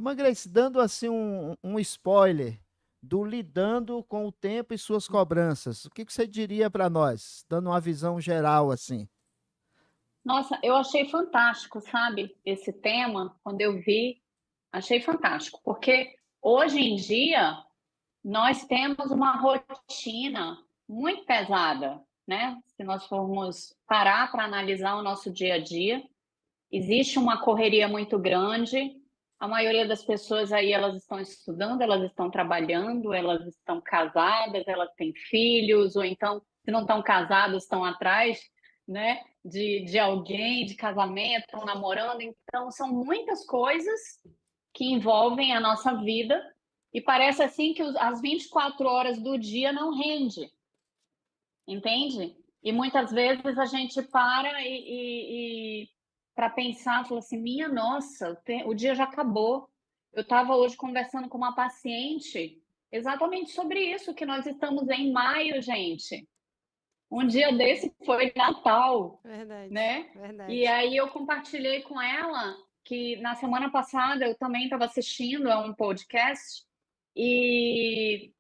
Irmã Grace, dando assim um spoiler do lidando com o tempo e suas cobranças, o que que você diria para nós, dando uma visão geral assim? Nossa, eu achei fantástico, sabe, esse tema, quando eu vi, achei fantástico, porque hoje em dia nós temos uma rotina muito pesada, né? Se nós formos parar para analisar o nosso dia a dia, existe uma correria muito grande. A maioria das pessoas aí, elas estão estudando, elas estão trabalhando, elas estão casadas, elas têm filhos, ou então, se não estão casadas, estão atrás, né, de alguém, de casamento, estão namorando. Então, são muitas coisas que envolvem a nossa vida e parece assim que as 24 horas do dia não rende, entende? E muitas vezes a gente para para pensar, fala assim, minha nossa, o dia já acabou. Eu estava hoje conversando com uma paciente exatamente sobre isso, que nós estamos em maio, gente. Um dia desse foi Natal, Verdade, né? E verdade. aí eu compartilhei com ela que na semana passada eu também estava assistindo a um podcast e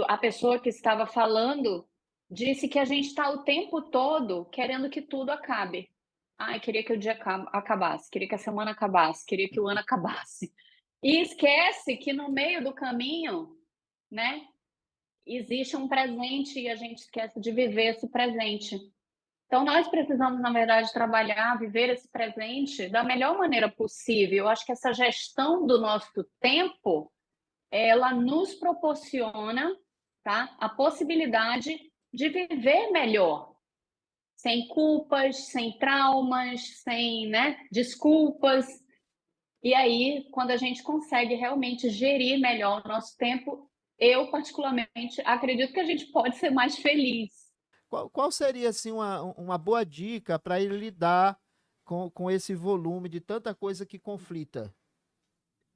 a pessoa que estava falando disse que a gente está o tempo todo querendo que tudo acabe. Ai, queria que o dia acabasse, queria que a semana acabasse, queria que o ano acabasse. E esquece que no meio do caminho, né, existe um presente e a gente esquece de viver esse presente. Então, nós precisamos, na verdade, trabalhar, viver esse presente da melhor maneira possível. Eu acho que essa gestão do nosso tempo, ela nos proporciona, tá, a possibilidade de viver melhor, sem culpas, sem traumas, sem, né, desculpas. E aí, quando a gente consegue realmente gerir melhor o nosso tempo, eu particularmente acredito que a gente pode ser mais feliz. Qual seria assim uma boa dica para ele lidar com esse volume de tanta coisa que conflita?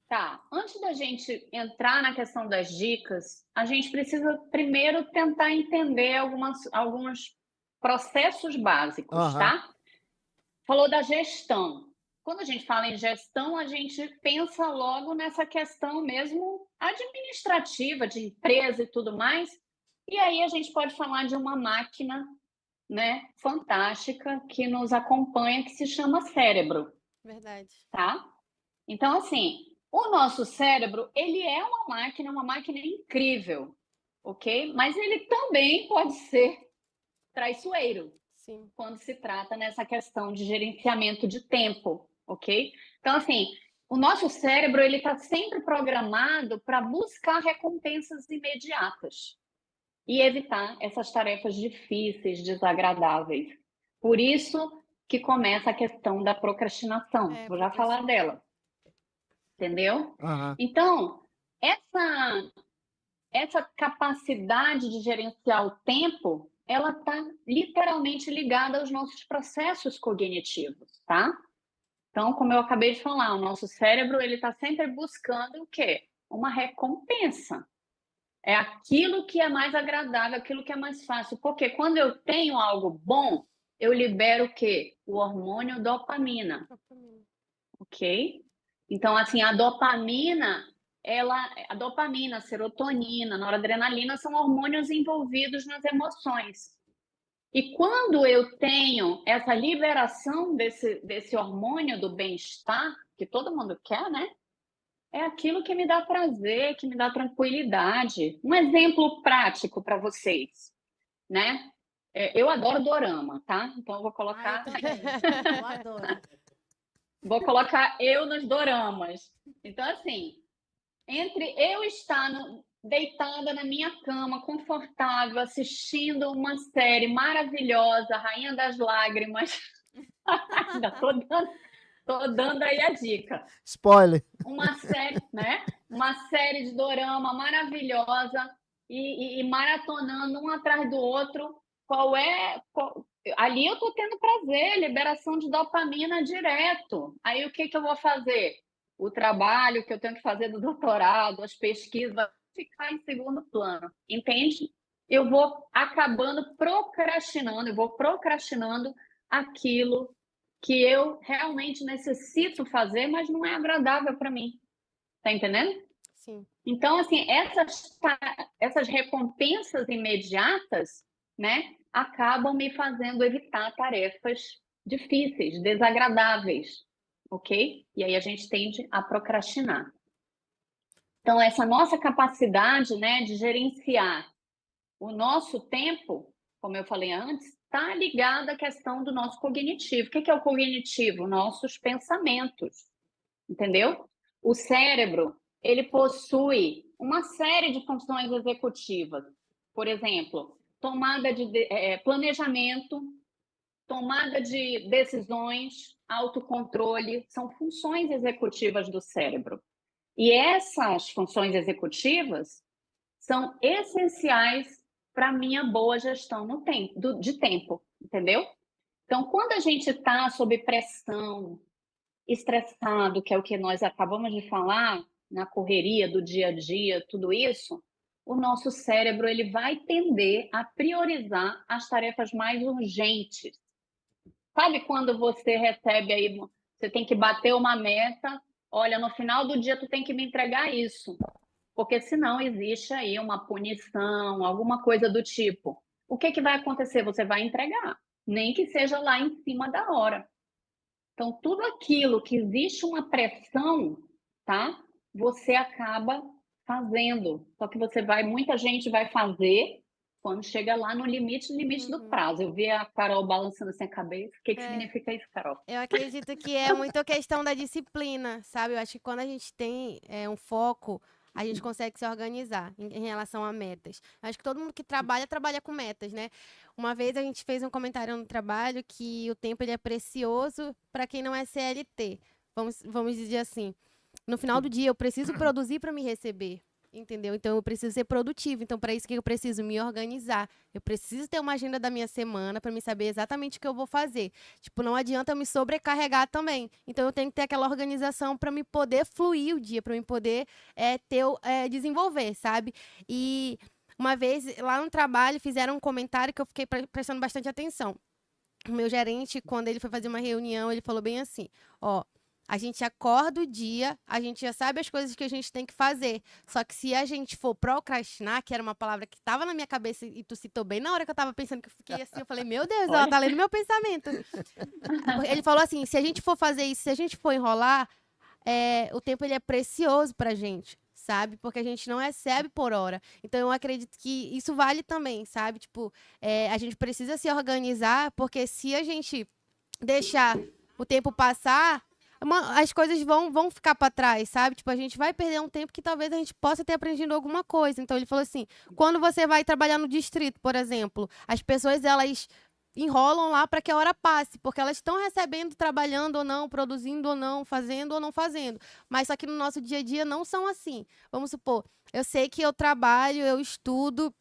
Tá, antes da gente entrar na questão das dicas, a gente precisa primeiro tentar entender alguns processos básicos, Aham. tá? Falou da gestão. Quando a gente fala em gestão, a gente pensa logo nessa questão mesmo administrativa, de empresa e tudo mais. E aí a gente pode falar de uma máquina, né, fantástica que nos acompanha, que se chama cérebro, Verdade. tá? Então, assim, o nosso cérebro, ele é uma máquina incrível, ok? Mas ele também pode ser traiçoeiro Sim. quando se trata nessa questão de gerenciamento de tempo, ok? Então, assim, o nosso cérebro, ele está sempre programado para buscar recompensas imediatas e evitar essas tarefas difíceis, desagradáveis. Por isso que começa a questão da procrastinação. É, Vou já falar dela. Entendeu? Aham. Então, essa, essa capacidade de gerenciar o tempo, ela está literalmente ligada aos nossos processos cognitivos, tá? Então, como eu acabei de falar, o nosso cérebro ele está sempre buscando o quê? Uma recompensa. É aquilo que é mais agradável, aquilo que é mais fácil. Porque quando eu tenho algo bom, eu libero o quê? O hormônio dopamina, ok? Então, assim, a dopamina, a serotonina, a noradrenalina são hormônios envolvidos nas emoções. E quando eu tenho essa liberação desse hormônio do bem-estar, que todo mundo quer, né? É aquilo que me dá prazer, que me dá tranquilidade. Um exemplo prático para vocês, né? Eu adoro dorama, tá? Então eu vou Ah, eu colocar, também. Eu adoro. vou colocar eu nos doramas. Então, assim, entre eu estar deitada na minha cama, confortável, assistindo uma série maravilhosa, Rainha das Lágrimas, ainda tô dando aí a dica. Spoiler. Uma série, né? Uma série de dorama maravilhosa e maratonando um atrás do outro. Ali eu tô tendo prazer, liberação de dopamina direto. Aí o que que eu vou fazer? O trabalho que eu tenho que fazer do doutorado, as pesquisas, vai ficar em segundo plano, entende? Eu vou acabando procrastinando, eu vou procrastinando aquilo que eu realmente necessito fazer, mas não é agradável para mim. Tá entendendo? Sim. Então, assim, essas recompensas imediatas, né, acabam me fazendo evitar tarefas difíceis, desagradáveis, ok? E aí a gente tende a procrastinar. Então, essa nossa capacidade, né, de gerenciar o nosso tempo, como eu falei antes, está ligada à questão do nosso cognitivo. O que é o cognitivo? Nossos pensamentos, entendeu? O cérebro, ele possui uma série de funções executivas. Por exemplo, tomada de planejamento, tomada de decisões, autocontrole, são funções executivas do cérebro. E essas funções executivas são essenciais para a minha boa gestão no tempo, de tempo, entendeu? Então, quando a gente está sob pressão, estressado, que é o que nós acabamos de falar, na correria do dia a dia, tudo isso, o nosso cérebro ele vai tender a priorizar as tarefas mais urgentes. Sabe quando você recebe aí, você tem que bater uma meta, olha, no final do dia tu tem que me entregar isso, porque senão existe aí uma punição, alguma coisa do tipo. O que que vai acontecer? Você vai entregar, nem que seja lá em cima da hora. Então, tudo aquilo que existe uma pressão, tá? Você acaba fazendo. Só que muita gente vai fazer quando chega lá no limite do prazo. Eu vi a Carol balançando assim a cabeça. O que que É, significa isso, Carol? eu acredito que é muito questão da disciplina, sabe? Eu acho que quando a gente tem um foco, a gente consegue se organizar em relação a metas. Eu acho que todo mundo que trabalha, trabalha com metas, né? Uma vez a gente fez um comentário no trabalho que o tempo ele é precioso para quem não é CLT. Vamos dizer assim. No final do dia, eu preciso produzir para me receber. Entendeu? Então, eu preciso ser produtivo. Então, para isso, que eu preciso me organizar. Eu preciso ter uma agenda da minha semana para me saber exatamente o que eu vou fazer. Tipo, não adianta eu me sobrecarregar também. Então, eu tenho que ter aquela organização para me poder fluir o dia, para me poder desenvolver, sabe? E uma vez, lá no trabalho, fizeram um comentário que eu fiquei prestando bastante atenção. O meu gerente, quando ele foi fazer uma reunião, ele falou bem assim, ó, a gente acorda o dia, a gente já sabe as coisas que a gente tem que fazer. Só que se a gente for procrastinar, que era uma palavra que estava na minha cabeça e tu citou bem na hora que eu estava pensando, que eu fiquei assim, eu falei, meu Deus, ela tá lendo meu pensamento. Ele falou assim, se a gente for fazer isso, se a gente for enrolar, o tempo ele é precioso pra gente, sabe? Porque a gente não recebe por hora. Então, eu acredito que isso vale também, sabe? Tipo, a gente precisa se organizar, porque se a gente deixar o tempo passar, as coisas vão ficar para trás, sabe? Tipo, a gente vai perder um tempo que talvez a gente possa ter aprendido alguma coisa. Então, ele falou assim, quando você vai trabalhar no distrito, por exemplo, as pessoas, elas enrolam lá para que a hora passe, porque elas estão recebendo, trabalhando ou não, produzindo ou não, fazendo ou não fazendo. Mas só que no nosso dia a dia não são assim. Vamos supor, eu sei que eu trabalho, eu estudo,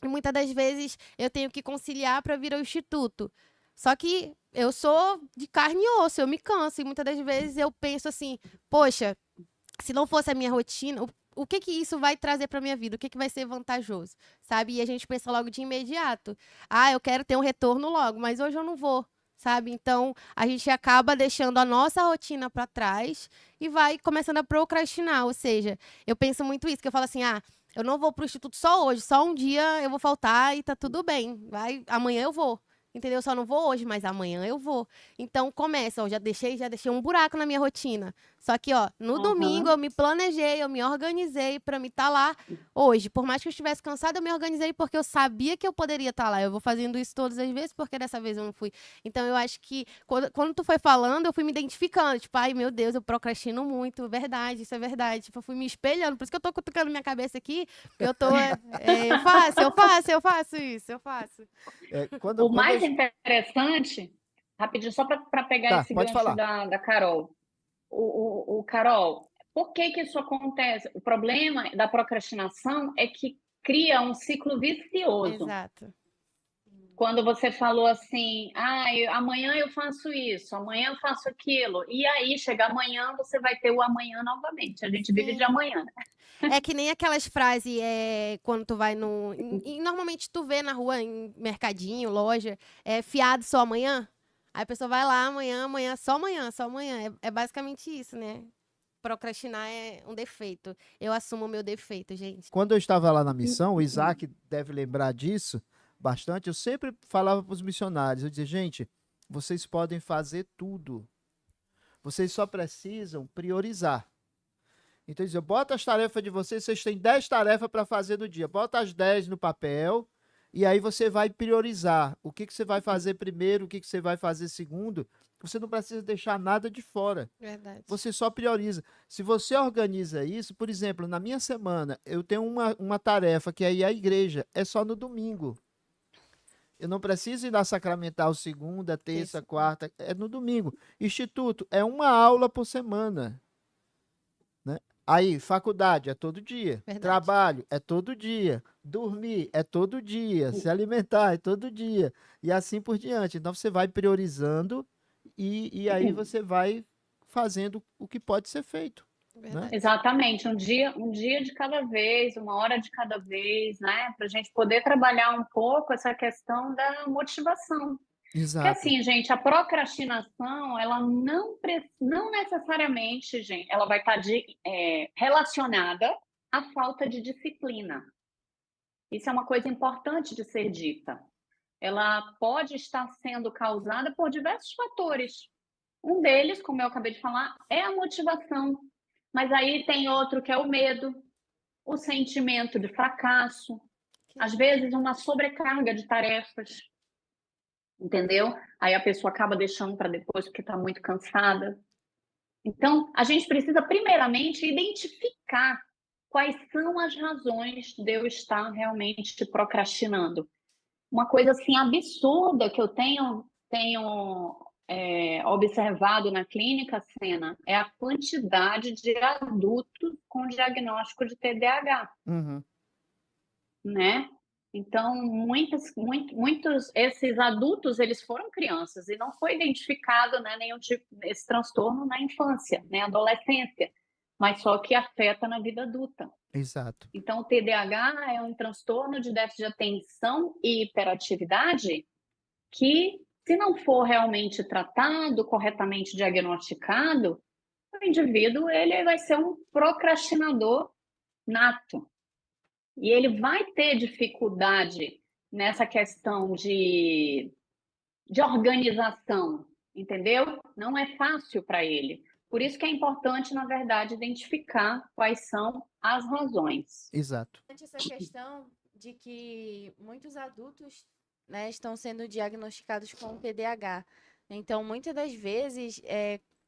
e muitas das vezes eu tenho que conciliar para vir ao instituto. Só que eu sou de carne e osso, eu me canso. E muitas das vezes eu penso assim, poxa, se não fosse a minha rotina, o que que isso vai trazer para minha vida? O que que vai ser vantajoso? Sabe? E a gente pensa logo de imediato. Ah, eu quero ter um retorno logo, mas hoje eu não vou. Sabe? Então, a gente acaba deixando a nossa rotina para trás e vai começando a procrastinar. Ou seja, eu penso muito isso, que eu falo assim, eu não vou pro instituto só hoje, só um dia eu vou faltar e tá tudo bem. Amanhã eu vou. Entendeu? Só não vou hoje, mas amanhã eu vou. Então começa, ó, já deixei um buraco na minha rotina. Só que, ó, no domingo eu me planejei, eu me organizei para me estar lá hoje. Por mais que eu estivesse cansada, eu me organizei porque eu sabia que eu poderia estar lá. Eu vou fazendo isso todas as vezes porque dessa vez eu não fui. Então eu acho que quando tu foi falando, eu fui me identificando. Tipo, ai meu Deus, eu procrastino muito. Verdade, isso é verdade. Tipo, eu fui me espelhando. Por isso que eu tô cutucando minha cabeça aqui. Eu tô. Eu faço isso, eu faço. O mais interessante, rapidinho, só para pegar Tá, esse pode gancho falar. da Carol. O Carol, por que que isso acontece? O problema da procrastinação é que cria um ciclo vicioso. Exato. Quando você falou assim, amanhã eu faço isso, amanhã eu faço aquilo, e aí chega amanhã, você vai ter o amanhã novamente. A gente vive de amanhã, né? É que nem aquelas frases, quando tu vai no... E normalmente tu vê na rua, em mercadinho, loja, fiado só amanhã. Aí a pessoa vai lá amanhã, só amanhã, só amanhã. É basicamente isso, né? procrastinar é um defeito. Eu assumo o meu defeito, gente. Quando eu estava lá na missão, o Isaac deve lembrar disso bastante, eu sempre falava para os missionários, eu dizia, gente, vocês podem fazer tudo, vocês só precisam priorizar. Então, eu dizia, bota as tarefas de vocês, vocês têm 10 tarefas para fazer no dia, bota as 10 no papel, e aí você vai priorizar o que você vai fazer primeiro, o que você vai fazer segundo, você não precisa deixar nada de fora. Verdade. Você só prioriza. Se você organiza isso, por exemplo, na minha semana, eu tenho uma tarefa que é ir à igreja, é só no domingo. Eu não preciso ir na Sacramental segunda, terça, quarta, é no domingo. Instituto, é uma aula por semana. Né? Aí, faculdade, é todo dia. Verdade. Trabalho, é todo dia. Dormir, é todo dia. Se alimentar, é todo dia. E assim por diante. Então, você vai priorizando e aí você vai fazendo o que pode ser feito. Verdade. Exatamente, um dia de cada vez, uma hora de cada vez, né? Para a gente poder trabalhar um pouco essa questão da motivação. Porque Exato. assim, gente, a procrastinação, ela não necessariamente, gente, ela vai estar relacionada à falta de disciplina. Isso é uma coisa importante de ser dita. Ela pode estar sendo causada por diversos fatores. Um deles, como eu acabei de falar, é a motivação. Mas aí tem outro que é o medo, o sentimento de fracasso, às vezes uma sobrecarga de tarefas, entendeu? Aí a pessoa acaba deixando para depois porque está muito cansada. Então, a gente precisa primeiramente identificar quais são as razões de eu estar realmente procrastinando. Uma coisa assim absurda que eu tenho observado na clínica, Sena, é a quantidade de adultos com diagnóstico de TDAH, né? Então, muitos esses adultos, eles foram crianças e não foi identificado, né, nenhum tipo esse transtorno na infância, né, adolescência, mas só que afeta na vida adulta. Exato. Então, o TDAH é um transtorno de déficit de atenção e hiperatividade que, se não for realmente tratado, corretamente diagnosticado, o indivíduo ele vai ser um procrastinador nato. E ele vai ter dificuldade nessa questão de organização, entendeu? Não é fácil para ele. Por isso que é importante, na verdade, identificar quais são as razões. Exato. Essa questão de que muitos adultos, né, estão sendo diagnosticados com TDAH. Então, muitas das vezes,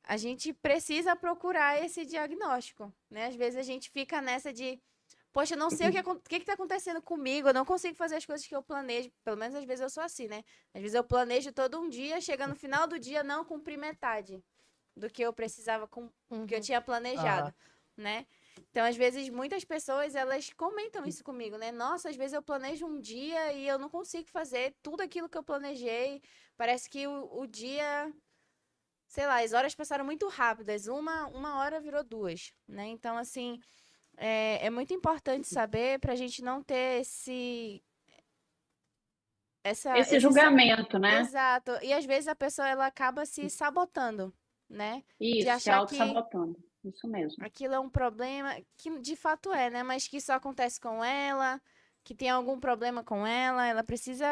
a gente precisa procurar esse diagnóstico, né? Às vezes a gente fica nessa de, poxa, eu não sei o que está acontecendo comigo, eu não consigo fazer as coisas que eu planejo. Pelo menos às vezes eu sou assim, né? Às vezes eu planejo todo um dia, chega no final do dia, não cumpri metade do que eu precisava, que eu tinha planejado, né? Então, às vezes, muitas pessoas, elas comentam isso comigo, né? Nossa, às vezes eu planejo um dia e eu não consigo fazer tudo aquilo que eu planejei. Parece que o dia, sei lá, as horas passaram muito rápidas. Uma hora virou 2, né? Então, assim, é muito importante saber para a gente não ter esse julgamento, né? Exato. E, às vezes, a pessoa, ela acaba se sabotando, né? Isso, de achar se auto-sabotando. Isso mesmo. Aquilo é um problema que de fato é, né? Mas que só acontece com ela, que tem algum problema com ela precisa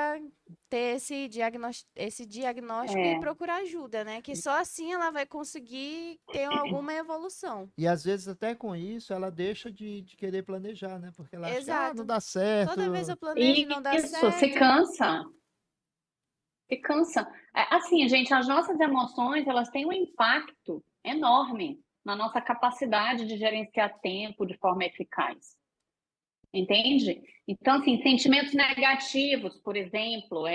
ter esse diagnóstico e procurar ajuda, né? Que só assim ela vai conseguir ter alguma evolução. E às vezes até com isso ela deixa de querer planejar, né? Porque ela acha que Exato. não dá certo. Toda vez eu planejo e não dá Isso, certo. se cansa. Se cansa. Assim, gente, as nossas emoções, elas têm um impacto enorme na nossa capacidade de gerenciar tempo de forma eficaz. Entende? Então, assim, sentimentos negativos, por exemplo,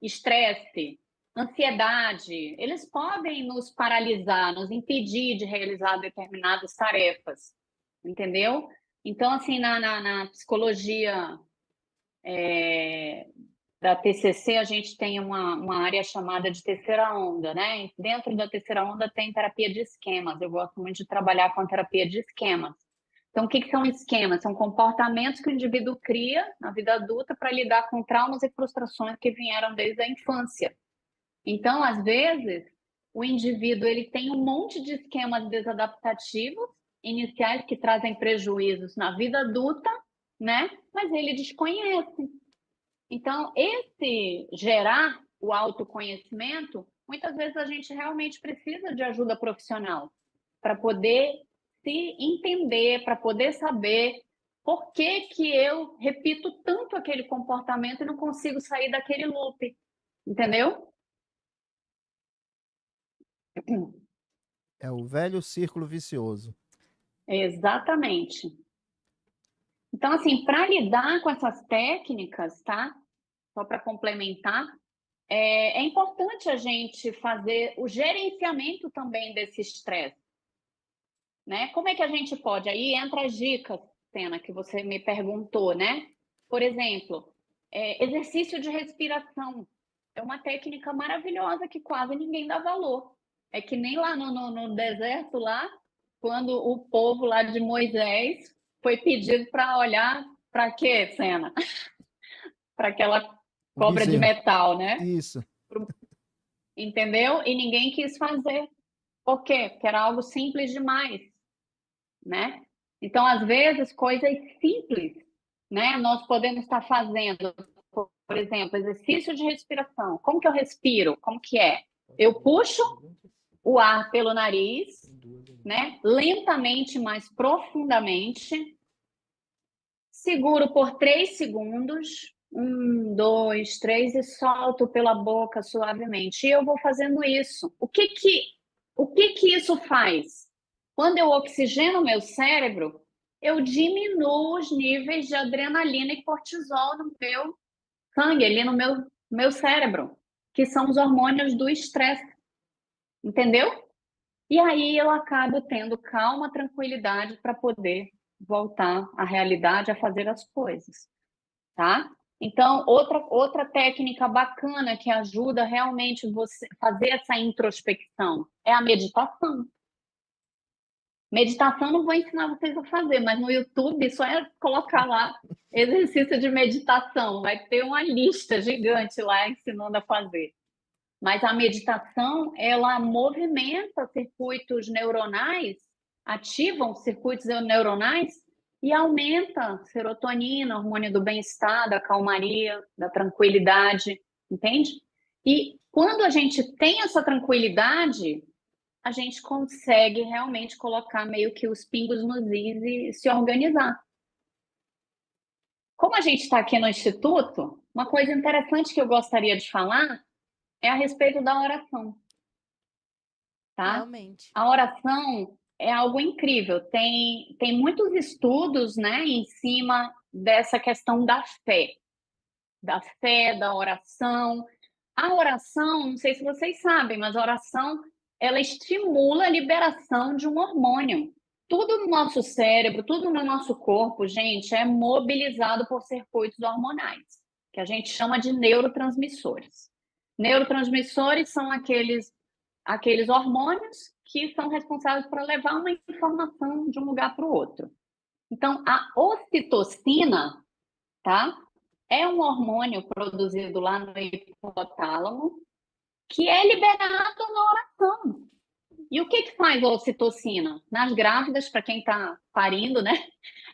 estresse, ansiedade, eles podem nos paralisar, nos impedir de realizar determinadas tarefas, entendeu? Então, assim, na psicologia da TCC, a gente tem uma área chamada de terceira onda, né? Dentro da terceira onda tem terapia de esquemas. Eu gosto muito de trabalhar com a terapia de esquemas. Então, o que são esquemas? São comportamentos que o indivíduo cria na vida adulta para lidar com traumas e frustrações que vieram desde a infância. Então, às vezes, o indivíduo ele tem um monte de esquemas desadaptativos iniciais que trazem prejuízos na vida adulta, né? Mas ele desconhece. Então, esse gerar o autoconhecimento, muitas vezes a gente realmente precisa de ajuda profissional para poder se entender, para poder saber por que que eu repito tanto aquele comportamento e não consigo sair daquele loop, entendeu? É o velho círculo vicioso. Exatamente. Então, assim, para lidar com essas técnicas, tá? Só para complementar, é importante a gente fazer o gerenciamento também desse estresse, né? Como é que a gente pode? Aí entra as dicas, Sena, que você me perguntou, né? Por exemplo, exercício de respiração. É uma técnica maravilhosa que quase ninguém dá valor. É que nem lá no deserto, lá, quando o povo lá de Moisés foi pedido para olhar para quê, Sena? Para aquela O cobra de bezerro. metal, né? Isso. Entendeu? E ninguém quis fazer. Por quê? Porque era algo simples demais, né? Então, às vezes, coisas simples, né? Nós podemos estar fazendo, por exemplo, exercício de respiração. Como que eu respiro? Como que é? Eu puxo o ar pelo nariz, né? Lentamente, mais profundamente. Seguro por 3 segundos. 1, 2, 3 e solto pela boca suavemente. E eu vou fazendo isso. O que que isso faz? Quando eu oxigeno o meu cérebro, eu diminuo os níveis de adrenalina e cortisol no meu sangue, ali no meu cérebro, que são os hormônios do estresse. Entendeu? E aí eu acabo tendo calma, tranquilidade para poder voltar à realidade, a fazer as coisas, tá? Então, outra técnica bacana que ajuda realmente você fazer essa introspecção é a meditação. Meditação não vou ensinar vocês a fazer, mas no YouTube só é colocar lá exercício de meditação, vai ter uma lista gigante lá ensinando a fazer. Mas a meditação, ela movimenta circuitos neuronais, ativam circuitos neuronais e aumenta a serotonina, hormônio do bem-estar, da calmaria, da tranquilidade, entende? E quando a gente tem essa tranquilidade, a gente consegue realmente colocar meio que os pingos nos is e se organizar. Como a gente está aqui no Instituto, uma coisa interessante que eu gostaria de falar é a respeito da oração, tá? Realmente. A oração é algo incrível. Tem muitos estudos, né, em cima dessa questão da fé, da oração. A oração, não sei se vocês sabem, mas a oração, ela estimula a liberação de um hormônio. Tudo no nosso cérebro, tudo no nosso corpo, gente, é mobilizado por circuitos hormonais, que a gente chama de neurotransmissores. Neurotransmissores são aqueles hormônios que são responsáveis por levar uma informação de um lugar para o outro. Então, a ocitocina, tá? É um hormônio produzido lá no hipotálamo que é liberado na oração. E o que faz a ocitocina? Nas grávidas, para quem está parindo, né?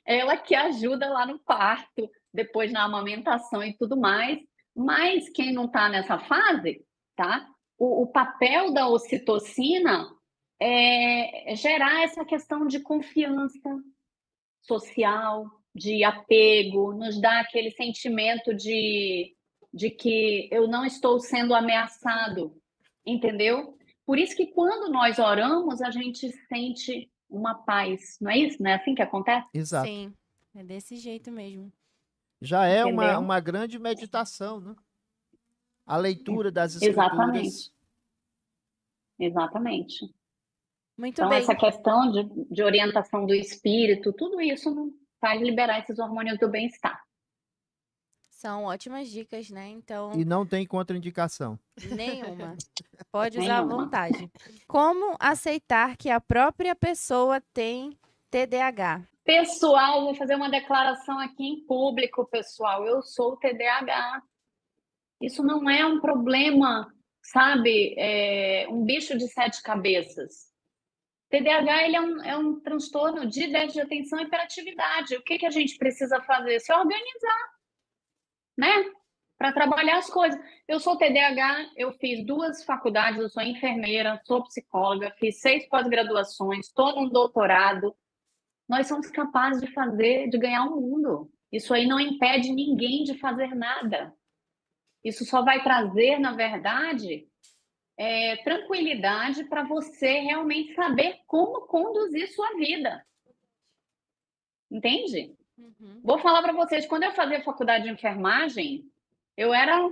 Ela que ajuda lá no parto, depois na amamentação e tudo mais. Mas quem não está nessa fase, tá? O papel da ocitocina é gerar essa questão de confiança social, de apego, nos dá aquele sentimento de que eu não estou sendo ameaçado, entendeu? Por isso que quando nós oramos, a gente sente uma paz, não é isso? Não é assim que acontece? Exato. Sim, é desse jeito mesmo. Já é Entendeu? uma grande meditação, né? A leitura das Exatamente. escrituras. Exatamente. Muito Então, bem. essa questão de orientação do espírito, tudo isso faz liberar esses hormônios do bem-estar. São ótimas dicas, né? Então, E não tem contraindicação. nenhuma. Pode usar à Nenhuma. vontade. Como aceitar que a própria pessoa tem TDAH? Pessoal, vou fazer uma declaração aqui em público, pessoal. Eu sou TDAH. Isso não é um problema, sabe? Um bicho de 7 cabeças. TDAH ele é um transtorno de déficit de atenção e hiperatividade. O que que a gente precisa fazer? Se organizar, né? Para trabalhar as coisas. Eu sou TDAH, eu fiz 2 faculdades, eu sou enfermeira, sou psicóloga, fiz 6 pós-graduações, estou num doutorado. Nós somos capazes de fazer, de ganhar o mundo. Isso aí não impede ninguém de fazer nada. Isso só vai trazer, na verdade, tranquilidade para você realmente saber como conduzir sua vida. Entende? Uhum. Vou falar para vocês, quando eu fazia faculdade de enfermagem, eu era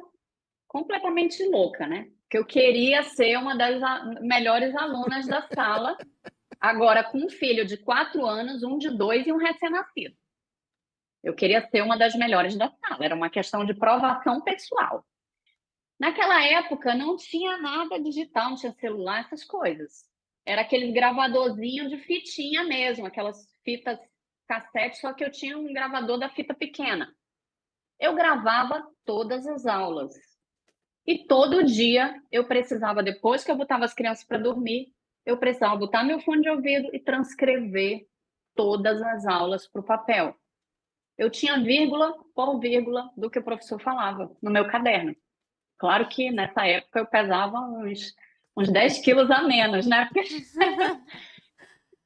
completamente louca, né? Porque eu queria ser uma das melhores alunas da sala, agora com um filho de 4 anos, um de 2 e um recém-nascido. Eu queria ser uma das melhores da sala, era uma questão de provação pessoal. Naquela época não tinha nada digital, não tinha celular, essas coisas. Era aqueles gravadorzinhos de fitinha mesmo, aquelas fitas cassete, só que eu tinha um gravador da fita pequena. Eu gravava todas as aulas. E todo dia eu precisava, depois que eu botava as crianças para dormir, eu precisava botar meu fone de ouvido e transcrever todas as aulas para o papel. Eu tinha vírgula por vírgula do que o professor falava no meu caderno. Claro que nessa época eu pesava uns 10 quilos a menos, né? Porque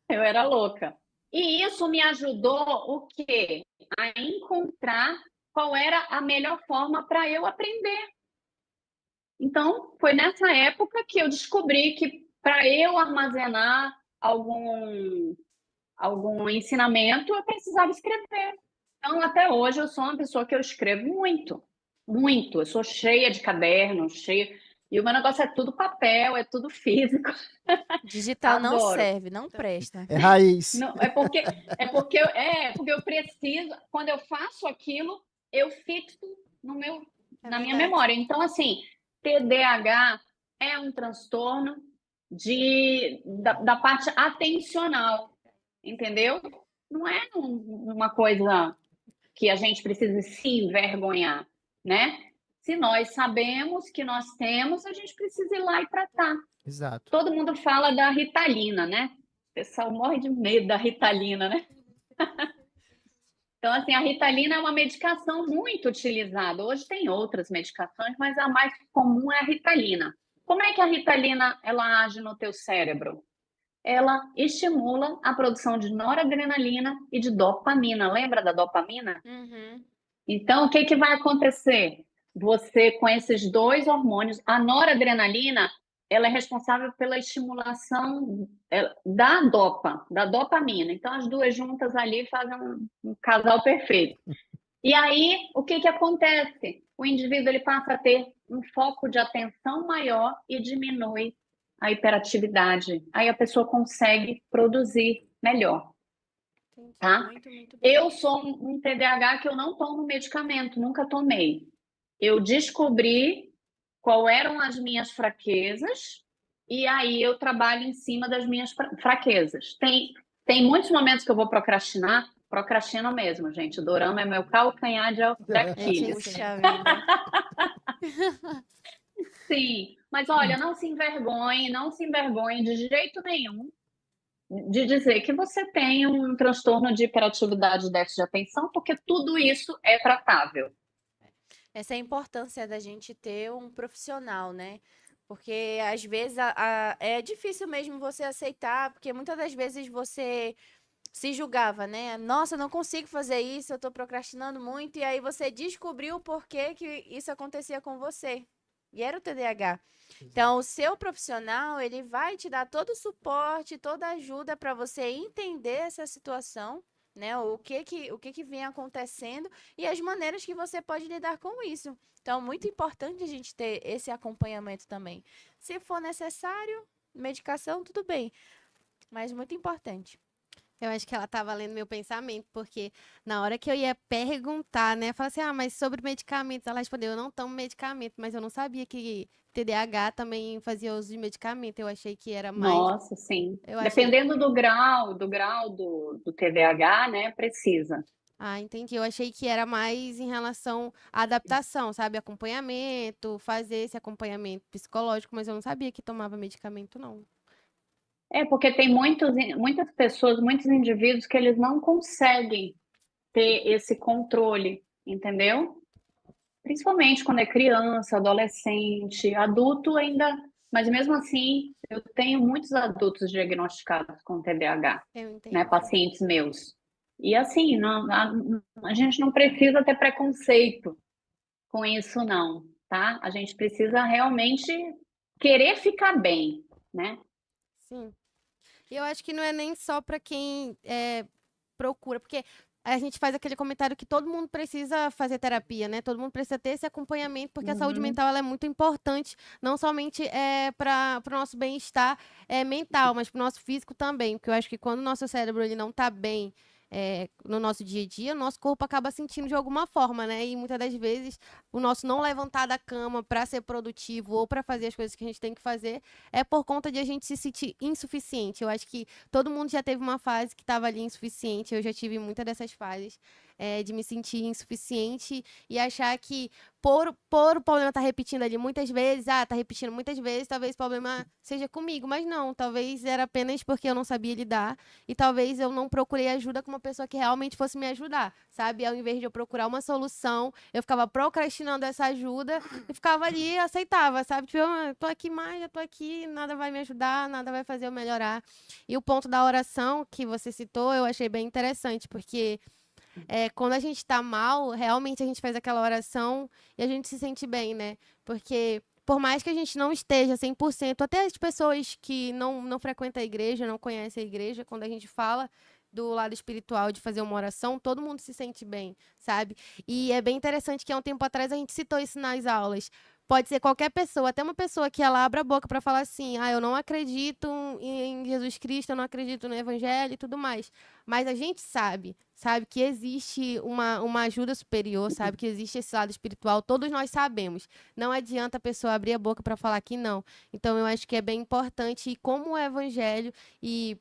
eu era louca. E isso me ajudou o quê? A encontrar qual era a melhor forma para eu aprender. Então, foi nessa época que eu descobri que para eu armazenar algum ensinamento, eu precisava escrever. Então, até hoje, eu sou uma pessoa que eu escrevo muito, muito. Eu sou cheia de cadernos, cheia. E o meu negócio é tudo papel, é tudo físico. Digital não Adoro. serve, não presta. É raiz. Não, porque eu preciso, quando eu faço aquilo, eu fixo no meu, É na minha verdade. memória. Então, assim, TDAH é um transtorno da parte atencional, entendeu? Não é uma coisa que a gente precisa se envergonhar, né? Se nós sabemos que nós temos, a gente precisa ir lá e tratar. Exato. Todo mundo fala da Ritalina, né? O pessoal morre de medo da Ritalina, né? Então, assim, a Ritalina é uma medicação muito utilizada. Hoje tem outras medicações, mas a mais comum é a Ritalina. Como é que a Ritalina ela age no teu cérebro? Ela estimula a produção de noradrenalina e de dopamina. Lembra da dopamina? Uhum. Então, o que que vai acontecer? Você, com esses 2 hormônios, a noradrenalina, ela é responsável pela estimulação da dopamina. Então, as 2 juntas ali fazem um casal perfeito. E aí, o que que acontece? O indivíduo ele passa a ter um foco de atenção maior e diminui a hiperatividade. Aí a pessoa consegue produzir melhor. Entendi. Tá? Muito, muito bom. Eu sou um TDAH que eu não tomo medicamento, nunca tomei. Eu descobri qual eram as minhas fraquezas e aí eu trabalho em cima das minhas fraquezas. Tem muitos momentos que eu vou procrastinar, procrastino mesmo, gente. O dorama é meu calcanhar de Aquiles. Puxa vida. Sim, mas olha, não se envergonhe de jeito nenhum de dizer que você tem um transtorno de hiperatividade e déficit de atenção, porque tudo isso é tratável. Essa é a importância da gente ter um profissional, né? Porque às vezes é difícil mesmo você aceitar, porque muitas das vezes você se julgava, né? Nossa, eu não consigo fazer isso, eu tô procrastinando muito, e aí você descobriu o porquê que isso acontecia com você. E era o TDAH. Então, o seu profissional, ele vai te dar todo o suporte, toda a ajuda para você entender essa situação, né? O que vem acontecendo e as maneiras que você pode lidar com isso. Então, muito importante a gente ter esse acompanhamento também. Se for necessário, medicação, tudo bem. Mas muito importante. Eu acho que ela estava lendo meu pensamento, porque na hora que eu ia perguntar, né, eu falei assim, mas sobre medicamentos, ela respondeu, eu não tomo medicamento, mas eu não sabia que TDAH também fazia uso de medicamento, eu achei que era mais, Nossa, sim. eu achei, Dependendo do grau do TDAH, né, precisa. entendi, eu achei que era mais em relação à adaptação, sabe, acompanhamento, fazer esse acompanhamento psicológico, mas eu não sabia que tomava medicamento, não. porque tem muitas pessoas, muitos indivíduos que eles não conseguem ter esse controle, entendeu? Principalmente quando é criança, adolescente, adulto ainda, mas mesmo assim, eu tenho muitos adultos diagnosticados com TDAH, Eu né, entendo. pacientes meus. E assim, a gente não precisa ter preconceito com isso não, tá? A gente precisa realmente querer ficar bem, né? Sim. E eu acho que não é nem só para quem procura, porque a gente faz aquele comentário que todo mundo precisa fazer terapia, né? Todo mundo precisa ter esse acompanhamento, porque a saúde mental ela é muito importante, não somente para o nosso bem-estar mental, mas para o nosso físico também. Porque eu acho que quando o nosso cérebro ele não está bem no nosso dia a dia, o nosso corpo acaba sentindo de alguma forma, né? E muitas das vezes o nosso não levantar da cama para ser produtivo ou para fazer as coisas que a gente tem que fazer é por conta de a gente se sentir insuficiente. Eu acho que todo mundo já teve uma fase que estava ali insuficiente. Eu já tive muitas dessas fases de me sentir insuficiente e achar que por o problema estar repetindo ali muitas vezes, tá repetindo muitas vezes, talvez o problema seja comigo, mas não, talvez era apenas porque eu não sabia lidar e talvez eu não procurei ajuda com uma pessoa que realmente fosse me ajudar, sabe? Ao invés de eu procurar uma solução, eu ficava procrastinando essa ajuda e ficava ali e aceitava, sabe? Tipo, eu tô aqui mais, eu tô aqui, nada vai me ajudar, nada vai fazer eu melhorar. E o ponto da oração que você citou, eu achei bem interessante, porque quando a gente tá mal, realmente a gente faz aquela oração e a gente se sente bem, né? Porque por mais que a gente não esteja 100%, até as pessoas que não frequentam a igreja, não conhecem a igreja, quando a gente fala do lado espiritual de fazer uma oração, todo mundo se sente bem, sabe? E é bem interessante que há um tempo atrás a gente citou isso nas aulas. Pode ser qualquer pessoa, até uma pessoa que ela abre a boca para falar assim: eu não acredito em Jesus Cristo, eu não acredito no Evangelho e tudo mais. Mas a gente sabe que existe uma ajuda superior, sabe que existe esse lado espiritual, todos nós sabemos. Não adianta a pessoa abrir a boca para falar que não. Então eu acho que é bem importante, e como o Evangelho e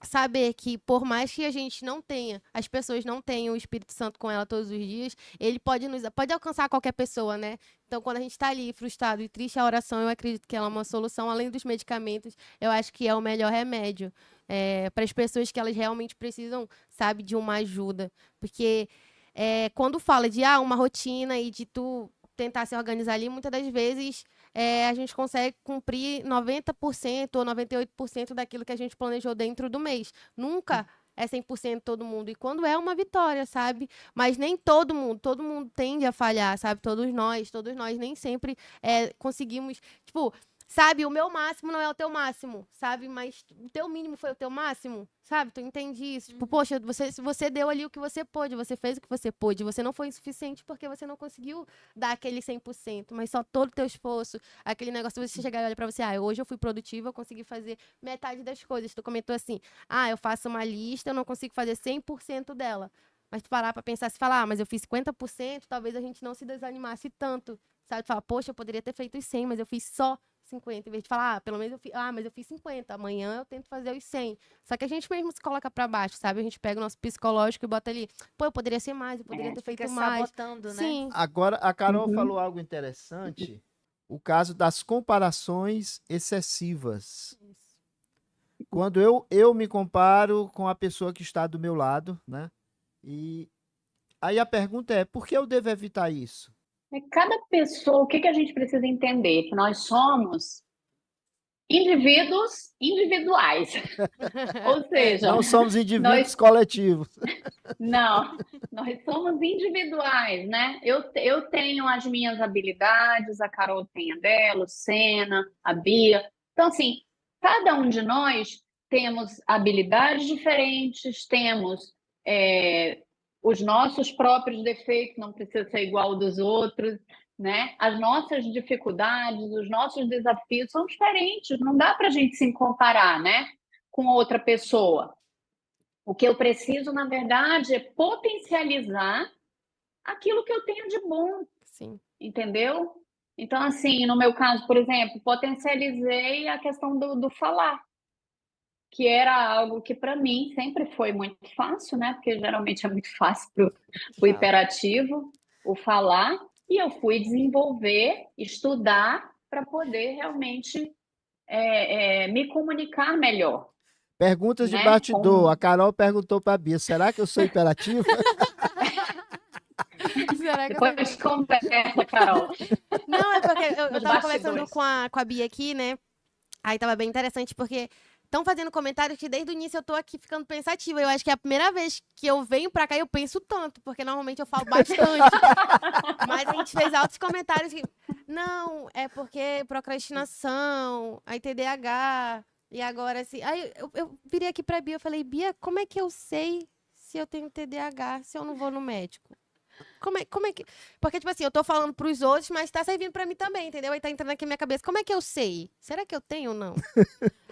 saber que por mais que a gente não tenha, as pessoas não tenham o Espírito Santo com ela todos os dias, ele pode alcançar qualquer pessoa, né? Então, quando a gente está ali frustrado e triste, a oração, eu acredito que ela é uma solução, além dos medicamentos, eu acho que é o melhor remédio para as pessoas que elas realmente precisam, sabe, de uma ajuda. Porque quando fala de uma rotina e de tu tentar se organizar ali, muitas das vezes a gente consegue cumprir 90% ou 98% daquilo que a gente planejou dentro do mês. Nunca é 100% todo mundo. E quando é uma vitória, sabe? Mas nem todo mundo tende a falhar, sabe? Todos nós nem sempre conseguimos. Tipo, sabe, o meu máximo não é o teu máximo, sabe? Mas o teu mínimo foi o teu máximo, sabe? Tu entende isso? Tipo, poxa, você deu ali o que você pôde, você fez o que você pôde, você não foi insuficiente porque você não conseguiu dar aquele 100%, mas só todo o teu esforço, aquele negócio de você chegar e olhar pra você, hoje eu fui produtiva, eu consegui fazer metade das coisas. Tu comentou assim, eu faço uma lista, eu não consigo fazer 100% dela. Mas tu parar pra pensar, se falar, mas eu fiz 50%, talvez a gente não se desanimasse tanto, sabe? Tu fala, poxa, eu poderia ter feito os 100, mas eu fiz só 50, em vez de falar, pelo menos eu fiz, mas eu fiz 50, amanhã eu tento fazer os 100. Só que a gente mesmo se coloca pra baixo, sabe? A gente pega o nosso psicológico e bota ali, pô, eu poderia ser mais, eu poderia ter feito Fica mais. sabotando, né? Sim, Agora, a Carol falou algo interessante, o caso das comparações excessivas. Quando eu me comparo com a pessoa que está do meu lado, né? E aí a pergunta é, por que eu devo evitar isso? Cada pessoa, o que a gente precisa entender? Que nós somos indivíduos individuais. Ou seja, Não somos indivíduos nós coletivos. não, nós somos individuais, né? Eu tenho as minhas habilidades, a Carol tem a dela, o Sena, a Bia. Então, assim, cada um de nós temos habilidades diferentes, temos os nossos próprios defeitos, não precisa ser igual ao dos outros, né? As nossas dificuldades, os nossos desafios são diferentes, não dá para a gente se comparar, né? Com outra pessoa. O que eu preciso, na verdade, é potencializar aquilo que eu tenho de bom, sim. entendeu? Então, assim, no meu caso, por exemplo, potencializei a questão do falar, que era algo que para mim sempre foi muito fácil, né? Porque geralmente é muito fácil para o hiperativo o falar, e eu fui desenvolver, estudar para poder realmente me comunicar melhor, Perguntas de né? bastidor. A Carol perguntou para a Bia, será que eu sou imperativa? Será que eu tô- Depois conversa, Carol. Não, é porque eu Nos tava conversando bastidores. com a Bia aqui, né? Aí tava bem interessante, porque estão fazendo comentários que desde o início eu tô aqui ficando pensativa. Eu acho que é a primeira vez que eu venho pra cá e eu penso tanto, porque normalmente eu falo bastante. Mas a gente fez altos comentários que. Não, é porque procrastinação, aí TDAH, e agora assim. Aí eu virei aqui pra Bia, eu falei, Bia, como é que eu sei se eu tenho TDAH, se eu não vou no médico? Como é que. Porque, tipo assim, eu tô falando pros outros, mas tá servindo pra mim também, entendeu? Aí tá entrando aqui na minha cabeça. Como é que eu sei? Será que eu tenho ou não?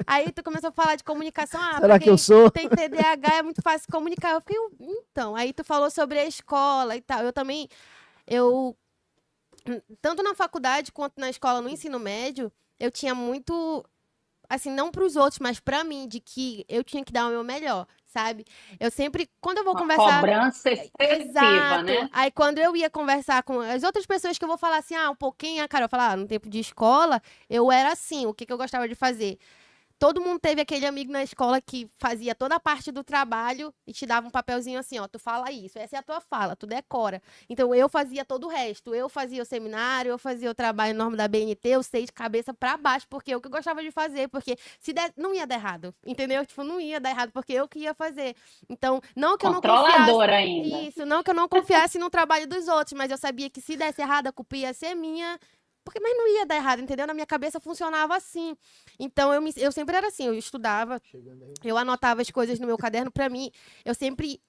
Aí tu começou a falar de comunicação. Ah, Será pra que eu quem sou? tem TDAH é muito fácil comunicar. Eu fiquei, então. Aí tu falou sobre a escola e tal. Eu também. Eu. Tanto na faculdade quanto na escola, no ensino médio, eu tinha muito. Assim, não pros outros, mas pra mim, de que eu tinha que dar o meu melhor, sabe? Eu sempre. Quando eu vou Uma conversar. cobrança excessiva, Exato. né? Aí quando eu ia conversar com as outras pessoas que eu vou falar assim, um pouquinho, a Carol falar, no tempo de escola, eu era assim, o que que eu gostava de fazer? Todo mundo teve aquele amigo na escola que fazia toda a parte do trabalho e te dava um papelzinho assim, ó, tu fala isso, essa é a tua fala, tu decora. Então eu fazia todo o resto, eu fazia o seminário, eu fazia o trabalho enorme da BNT, eu sei de cabeça pra baixo, porque eu que gostava de fazer, porque se der, não ia dar errado, entendeu? Tipo, não ia dar errado, porque eu que ia fazer. Então, não que eu não confiasse. Controladora ainda. Isso, não que eu não confiasse no trabalho dos outros, mas eu sabia que se desse errado, a culpa ia ser minha. Mas não ia dar errado, entendeu? Na minha cabeça funcionava assim. Então eu sempre era assim, eu estudava, eu anotava as coisas no meu caderno para mim, eu sempre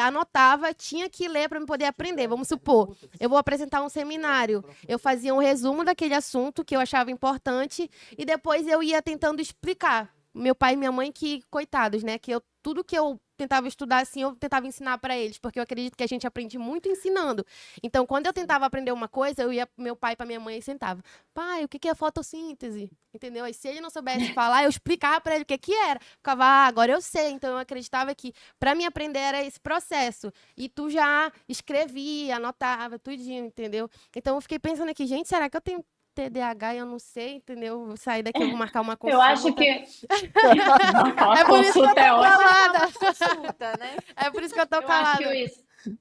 anotava, tinha que ler para me poder aprender. Vamos supor, eu vou apresentar um seminário, eu fazia um resumo daquele assunto que eu achava importante e depois eu ia tentando explicar. Meu pai e minha mãe, que coitados, né? Tudo que eu tentava estudar assim, eu tentava ensinar para eles, porque eu acredito que a gente aprende muito ensinando. Então, quando eu tentava aprender uma coisa, eu ia pro meu pai, para minha mãe e sentava. Pai, o que que é fotossíntese? Entendeu? Aí se ele não soubesse falar, eu explicava para ele o que que era. Ficava, agora eu sei. Então eu acreditava que para mim aprender era esse processo. E tu já escrevia, anotava, tudinho, entendeu? Então eu fiquei pensando aqui, gente, será que eu tenho TDAH e eu não sei, entendeu? Vou sair daqui, eu vou marcar uma consulta. Eu acho que É por isso que eu tô é ótima. calada. Consulta, né? É por isso que eu tô Eu acho que calada.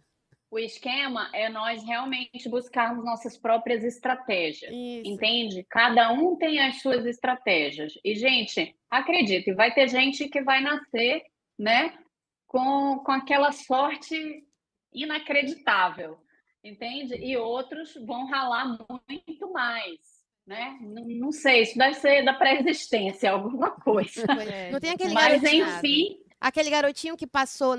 o esquema é nós realmente buscarmos nossas próprias estratégias, Isso. entende? Cada um tem as suas estratégias. E, gente, acredite, vai ter gente que vai nascer, né, com aquela sorte inacreditável, entende? E outros vão ralar muito mais, né? Não sei, isso deve ser da pré-existência, alguma coisa. Não tem aquele Mas, garotinho. enfim, Aquele garotinho que passou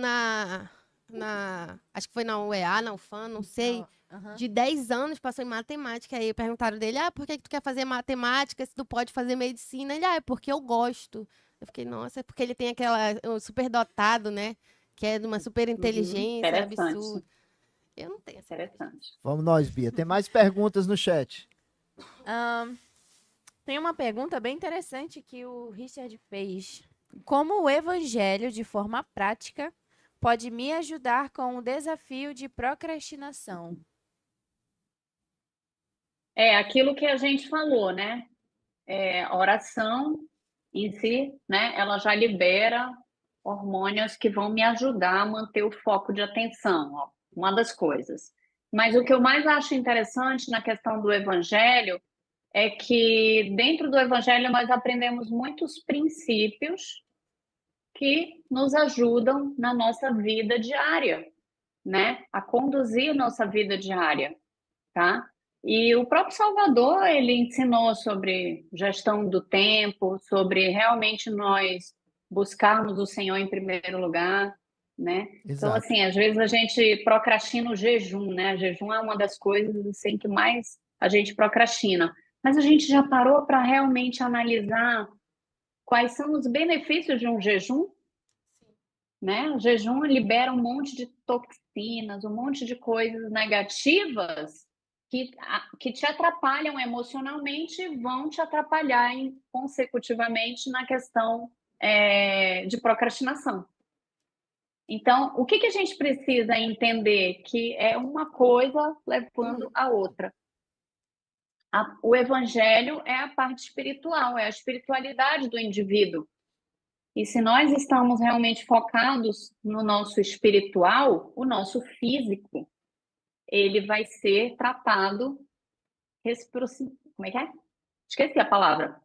acho que foi na UEA, na UFAM, não sei. Aham. De 10 anos, passou em matemática. Aí perguntaram dele, por que tu quer fazer matemática se tu pode fazer medicina? Ele, é porque eu gosto. Eu fiquei, nossa, é porque ele tem o superdotado, né? Que é de uma super inteligência, interessante. absurda. Eu não tenho essa. Interessante. Vamos nós, Bia. Tem mais perguntas no chat. Tem uma pergunta bem interessante que o Richard fez. Como o evangelho, de forma prática, pode me ajudar com o desafio de procrastinação? É aquilo que a gente falou, né? A oração em si, né? Ela já libera hormônios que vão me ajudar a manter o foco de atenção, ó, uma das coisas. Mas o que eu mais acho interessante na questão do evangelho é que dentro do evangelho nós aprendemos muitos princípios que nos ajudam na nossa vida diária, né? A conduzir nossa vida diária, tá? E o próprio Salvador, ele ensinou sobre gestão do tempo, sobre realmente nós buscarmos o Senhor em primeiro lugar, né? Então, Exato. assim, às vezes a gente procrastina o jejum, né? O jejum é uma das coisas, assim, que mais a gente procrastina. Mas a gente já parou para realmente analisar quais são os benefícios de um jejum? Né? O jejum libera um monte de toxinas, um monte de coisas negativas que te atrapalham emocionalmente e vão te atrapalhar consecutivamente na questão de procrastinação. Então, o que a gente precisa entender? Que é uma coisa levando a outra. O evangelho é a parte espiritual, é a espiritualidade do indivíduo. E se nós estamos realmente focados no nosso espiritual, o nosso físico, ele vai ser tratado como é que é? Esqueci a palavra.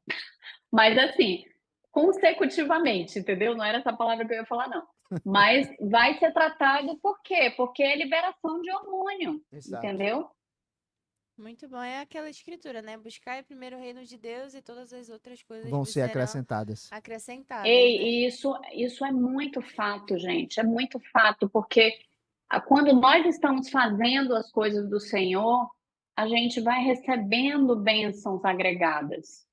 Mas assim, consecutivamente, entendeu? Não era essa palavra que eu ia falar, não. Mas vai ser tratado por quê? Porque é liberação de hormônio, Exato. entendeu? Muito bom. É aquela escritura, né? Buscar primeiro o reino de Deus e todas as outras coisas Vão vos ser serão acrescentadas. acrescentadas, né? E isso é muito fato, gente. É muito fato, porque quando nós estamos fazendo as coisas do Senhor, a gente vai recebendo bênçãos agregadas.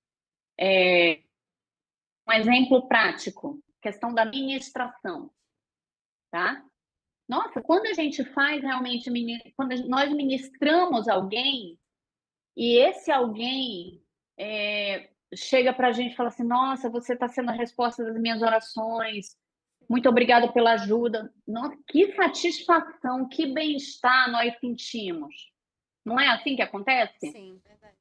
Um exemplo prático, questão da ministração, tá? Nossa, quando a gente faz realmente, quando nós ministramos alguém, e esse alguém chega para a gente e fala assim: Nossa, você está sendo a resposta das minhas orações, muito obrigada pela ajuda. Nossa, que satisfação, que bem-estar nós sentimos. Não é assim que acontece? Sim, verdade.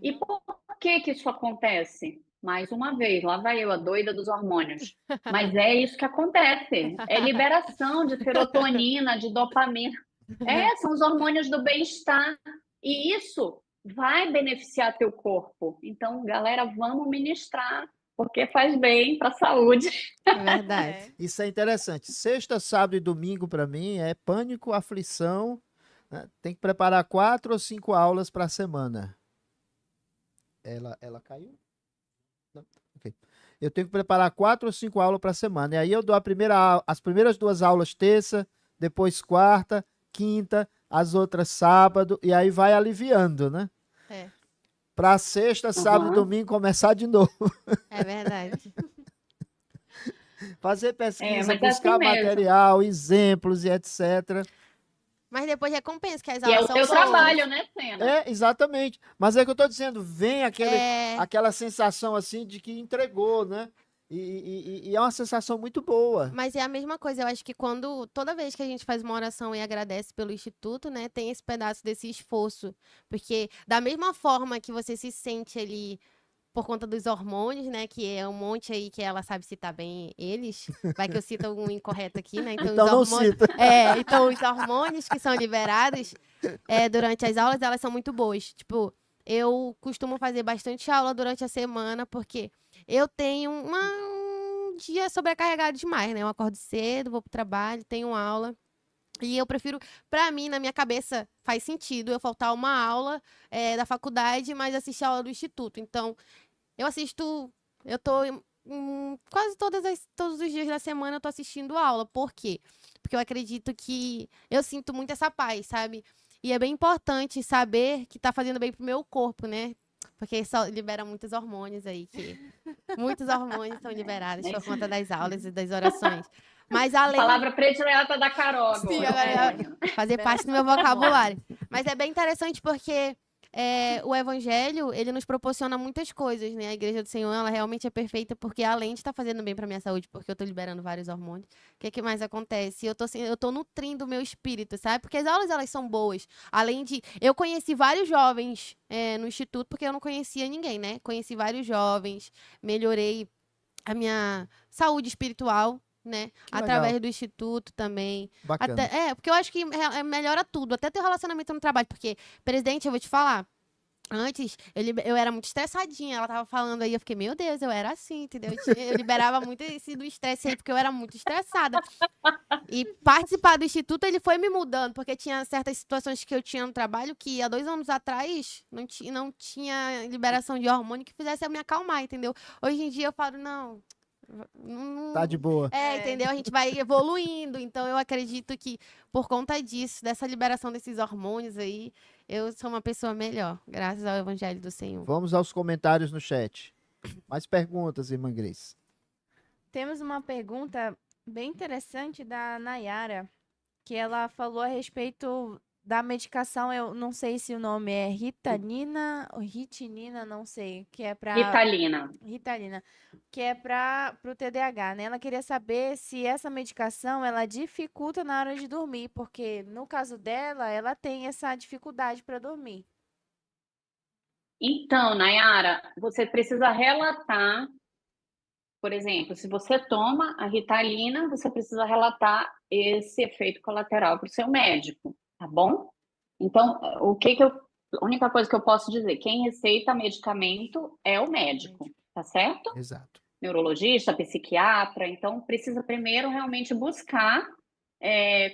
E por que isso acontece? Mais uma vez, lá vai eu, a doida dos hormônios. Mas é isso que acontece. É liberação de serotonina, de dopamina. São os hormônios do bem-estar. E isso vai beneficiar teu corpo. Então, galera, vamos ministrar, porque faz bem para a saúde. É verdade. É. Isso é interessante. Sexta, sábado e domingo, para mim, é pânico, aflição. Né? Tem que preparar 4 ou 5 aulas para a semana. Ela caiu? Não. Ok. Eu tenho que preparar 4 ou 5 aulas para a semana. E aí eu dou as primeiras 2 aulas terça, depois quarta, quinta, as outras sábado, e aí vai aliviando, né? É. Para sexta, sábado e domingo começar de novo. É verdade. Fazer pesquisa, Mas é buscar assim mesmo. material, exemplos e etc. Mas depois recompensa, que as E é aulas o são teu boas. trabalho, né, Sena? É, exatamente. Mas é que eu tô dizendo, vem É, aquela sensação assim de que entregou, né? E é uma sensação muito boa. mas é a mesma coisa, eu acho que toda vez que a gente faz uma oração e agradece pelo Instituto, né, tem esse pedaço desse esforço. Porque da mesma forma que você se sente ali por conta dos hormônios, né, que é um monte aí que ela sabe citar bem eles, vai que eu cito algum incorreto aqui, né, então Então os não hormônios, cita. então os hormônios que são liberados durante as aulas, elas são muito boas. Tipo, eu costumo fazer bastante aula durante a semana, porque eu tenho um dia sobrecarregado demais, né? Eu acordo cedo, vou pro trabalho, tenho aula. E eu prefiro, pra mim, na minha cabeça, faz sentido eu faltar uma aula da faculdade, mas assistir a aula do instituto. Então, eu assisto, eu tô quase todos os dias da semana eu tô assistindo aula. Por quê? Porque eu acredito que eu sinto muito essa paz, sabe? E é bem importante saber que tá fazendo bem pro meu corpo, né? Porque só libera muitos hormônios aí, muitos hormônios são liberados por conta das aulas e das orações. Mas além Palavra predileta da Carol Sim, agora. agora fazer parte do meu vocabulário. Mas é bem interessante porque o Evangelho, ele nos proporciona muitas coisas, né? A Igreja do Senhor, ela realmente é perfeita porque além de estar fazendo bem para minha saúde, porque eu tô liberando vários hormônios, o que mais acontece? Eu tô nutrindo o meu espírito, sabe? Porque as aulas, elas são boas. Além de... Eu conheci vários jovens no Instituto, porque eu não conhecia ninguém, né? Conheci vários jovens, melhorei a minha saúde espiritual, né? Que Através legal. do instituto também. Bacana. Porque eu acho que melhora tudo, até teu relacionamento no trabalho. Porque, presidente, eu vou te falar. Antes, eu era muito estressadinha. Ela tava falando aí, eu fiquei, meu Deus, eu era assim, entendeu? Eu liberava muito esse do estresse aí, porque eu era muito estressada. E participar do instituto, ele foi me mudando, porque tinha certas situações que eu tinha no trabalho que há 2 anos atrás não tinha liberação de hormônio que fizesse eu me acalmar, entendeu? Hoje em dia eu falo, não. Tá de boa. Entendeu? A gente vai evoluindo. Então, eu acredito que, por conta disso, dessa liberação desses hormônios aí, eu sou uma pessoa melhor, graças ao Evangelho do Senhor. Vamos aos comentários no chat. Mais perguntas, irmã Grace. Temos uma pergunta bem interessante da Nayara, que ela falou a respeito da medicação, eu não sei se o nome é Ritalina ou Ritinina, não sei, que é para Ritalina, que é para o TDAH, né? Ela queria saber se essa medicação ela dificulta na hora de dormir, porque no caso dela, ela tem essa dificuldade para dormir. Então, Nayara, você precisa relatar por exemplo, se você toma a Ritalina, você precisa relatar esse efeito colateral para o seu médico, tá bom? Então, a única coisa que eu posso dizer, quem receita medicamento é o médico, tá certo? Exato. Neurologista, psiquiatra, então precisa primeiro realmente buscar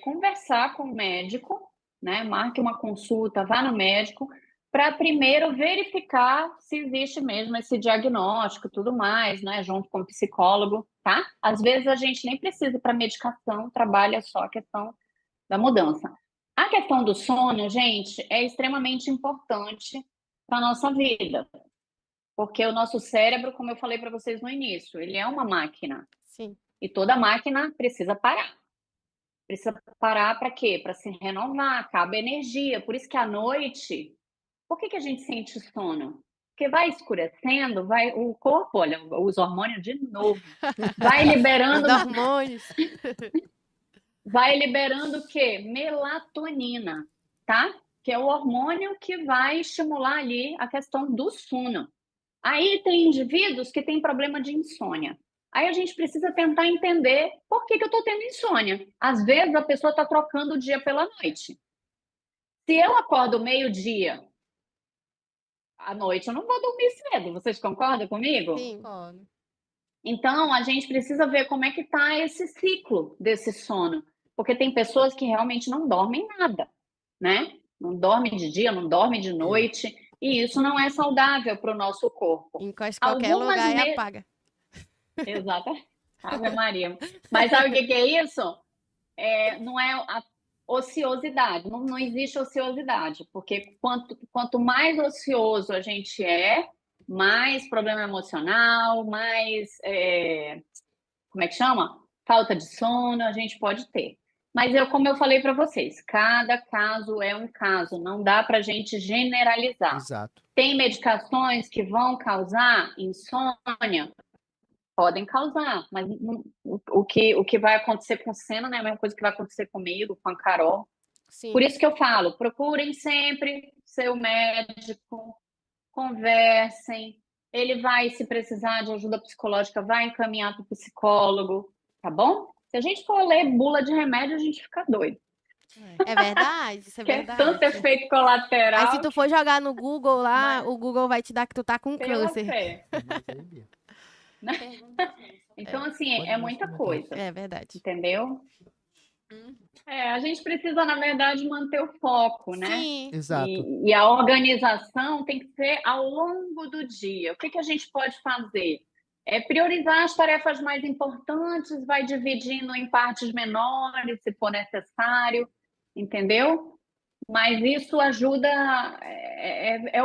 conversar com o médico, né? Marque uma consulta, vá no médico, para primeiro verificar se existe mesmo esse diagnóstico e tudo mais, né? Junto com o psicólogo, tá? Às vezes a gente nem precisa para medicação, trabalha só a questão da mudança. A questão do sono, gente, é extremamente importante para a nossa vida, porque o nosso cérebro, como eu falei para vocês no início, ele é uma máquina. Sim. E toda máquina precisa parar. Precisa parar para quê? Para se renovar, acaba a energia. Por isso que à noite, por que a gente sente sono? Porque vai escurecendo, o corpo, olha, os hormônios de novo, vai liberando, Os hormônios. vai liberando o quê? Melatonina, tá? Que é o hormônio que vai estimular ali a questão do sono. Aí tem indivíduos que têm problema de insônia. Aí a gente precisa tentar entender por que eu estou tendo insônia. Às vezes a pessoa está trocando o dia pela noite. Se eu acordo meio-dia, à noite eu não vou dormir cedo. Vocês concordam comigo? Sim. Concordo. Então a gente precisa ver como é que está esse ciclo desse sono. Porque tem pessoas que realmente não dormem nada, né? Não dormem de dia, não dormem de noite. E isso não é saudável para o nosso corpo. Encosta em qualquer lugar e apaga. Exato. Ave Maria. Mas sabe o que é isso? Não é a ociosidade. Não existe ociosidade. Porque quanto mais ocioso a gente mais problema emocional, mais... como é que chama? Falta de sono a gente pode ter. Mas como eu falei para vocês, cada caso é um caso. Não dá para a gente generalizar. Exato. Tem medicações que vão causar insônia? Podem causar, mas o que vai acontecer com o Senna não é a mesma coisa que vai acontecer comigo, com a Carol. Sim. Por isso que eu falo, procurem sempre seu médico, conversem. Ele vai, se precisar de ajuda psicológica, vai encaminhar para o psicólogo, tá bom? Se a gente for ler bula de remédio, a gente fica doido. É verdade, isso é Porque verdade. tanto efeito colateral. Aí se tu for jogar no Google lá, o Google vai te dar que tu tá com pela câncer. fé. Mas aí, Bia, Então, assim, pode é mais muita comentar. coisa. É verdade. Entendeu? A gente precisa, na verdade, manter o foco, né? Sim. Exato. E a organização tem que ser ao longo do dia. O que a gente pode fazer? Priorizar as tarefas mais importantes, vai dividindo em partes menores, se for necessário, entendeu? Mas isso ajuda,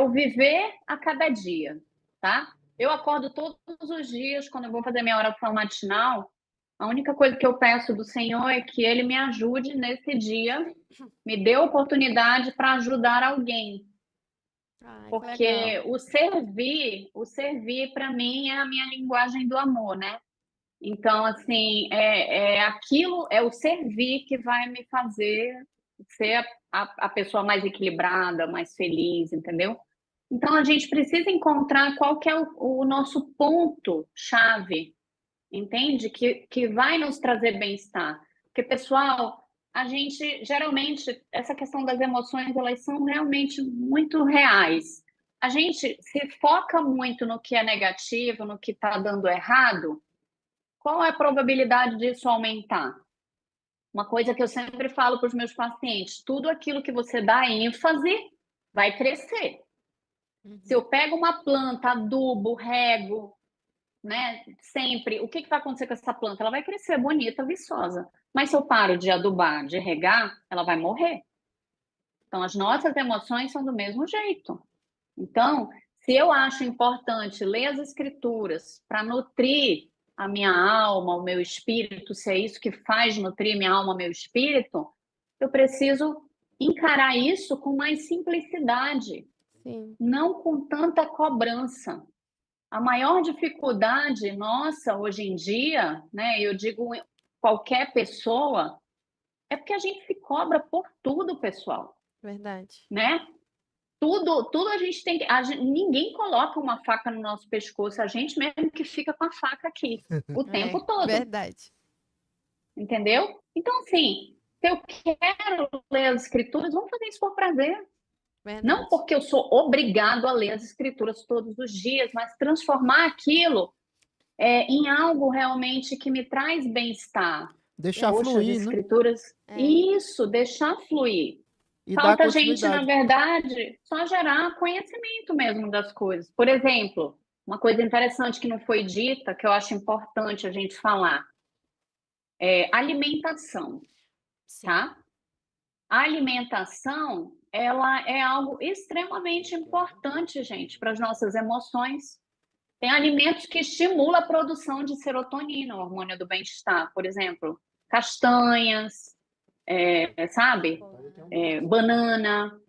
o viver a cada dia, tá? Eu acordo todos os dias, quando eu vou fazer minha oração matinal, a única coisa que eu peço do Senhor é que Ele me ajude nesse dia, me dê oportunidade para ajudar alguém. Ai, que Porque legal. o servir para mim é a minha linguagem do amor, né? Então, assim, aquilo, é o servir que vai me fazer ser a pessoa mais equilibrada, mais feliz, entendeu? Então, a gente precisa encontrar qual que é o nosso ponto-chave, entende? Que vai nos trazer bem-estar. Porque, pessoal, a gente, geralmente, essa questão das emoções, elas são realmente muito reais. A gente se foca muito no que é negativo, no que está dando errado. Qual é a probabilidade disso aumentar? Uma coisa que eu sempre falo para os meus pacientes: tudo aquilo que você dá ênfase vai crescer. Se eu pego uma planta, adubo, rego, né, sempre, o que vai acontecer com essa planta? Ela vai crescer bonita, viçosa. Mas se eu paro de adubar, de regar, ela vai morrer. Então, as nossas emoções são do mesmo jeito. Então, se eu acho importante ler as escrituras para nutrir a minha alma, o meu espírito, se é isso que faz nutrir minha alma, meu espírito, eu preciso encarar isso com mais simplicidade, Sim. não com tanta cobrança. A maior dificuldade nossa hoje em dia, né, eu digo qualquer pessoa, é porque a gente se cobra por tudo, pessoal. Verdade. Né? tudo a gente tem que. Ninguém coloca uma faca no nosso pescoço, a gente mesmo que fica com a faca aqui o tempo todo. Verdade. Entendeu? Então, assim, se eu quero ler as escrituras, vamos fazer isso por prazer. Verdade. Não porque eu sou obrigado a ler as escrituras todos os dias, mas transformar aquilo em algo realmente que me traz bem-estar. Deixar Poxa, as fluir, né? escrituras. Isso, deixar fluir. E dar Falta a gente, na continuidade. verdade, só gerar conhecimento mesmo das coisas. Por exemplo, uma coisa interessante que não foi dita, que eu acho importante a gente falar, é alimentação, Sim. tá? A alimentação, ela é algo extremamente importante, gente, para as nossas emoções. Tem alimentos que estimulam a produção de serotonina, o hormônio do bem-estar, por exemplo, castanhas, sabe? Banana,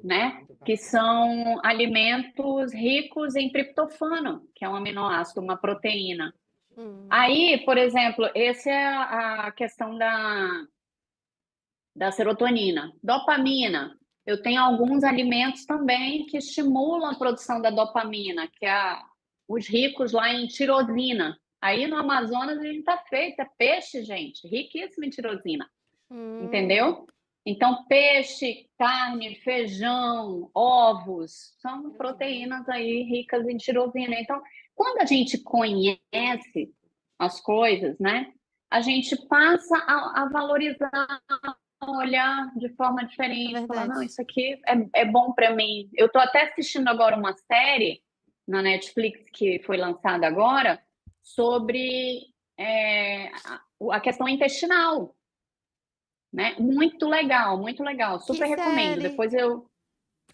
né? Que são alimentos ricos em triptofano, que é um aminoácido, uma proteína. Aí, por exemplo, essa é a questão da serotonina. Dopamina. Eu tenho alguns alimentos também que estimulam a produção da dopamina, que é os ricos lá em tirosina. Aí no Amazonas a gente está feito, é peixe, gente, riquíssimo em tirosina. Entendeu? Então, peixe, carne, feijão, ovos, são proteínas aí ricas em tirosina. Então, quando a gente conhece as coisas, né, a gente passa a valorizar, a olhar de forma diferente, falar, não, isso aqui é bom para mim. Eu estou até assistindo agora uma série na Netflix que foi lançada agora sobre a questão intestinal. Né? Muito legal, super recomendo. série? Depois eu.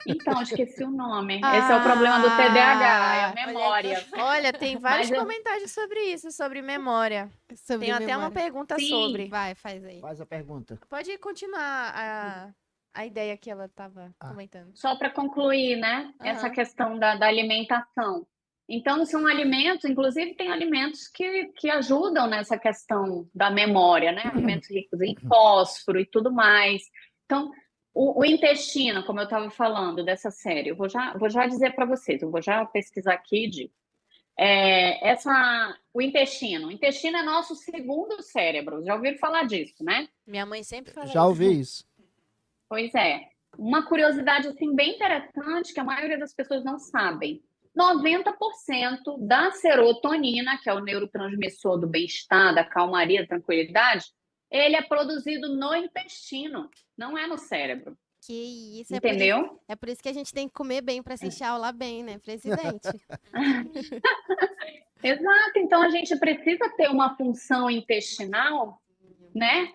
Então, esqueci o nome. Esse é o problema do TDAH, é a memória. Olha, tem vários Mas comentários sobre isso, sobre memória. Sobre Tenho até uma memória. pergunta Sim. sobre. Vai, faz aí. Faz a pergunta. Pode continuar a ideia que ela estava comentando. Só para concluir, né? Essa questão da alimentação. Então, são alimentos, inclusive tem alimentos que ajudam nessa questão da memória, né? Alimentos ricos em fósforo e tudo mais. Então, o intestino, como eu estava falando dessa série, eu vou já dizer para vocês, eu vou já pesquisar aqui e digo. O intestino. O intestino é nosso segundo cérebro. Já ouviram falar disso, né? Minha mãe sempre fala Já isso. ouvi isso. Pois é. Uma curiosidade assim, bem interessante que a maioria das pessoas não sabem. 90% da serotonina, que é o neurotransmissor do bem-estar, da calmaria, da tranquilidade, ele é produzido no intestino, não é no cérebro. Que isso, entendeu? É por isso que a gente tem que comer bem para assistir a aula bem, né, presidente? Exato, então a gente precisa ter uma função intestinal, né?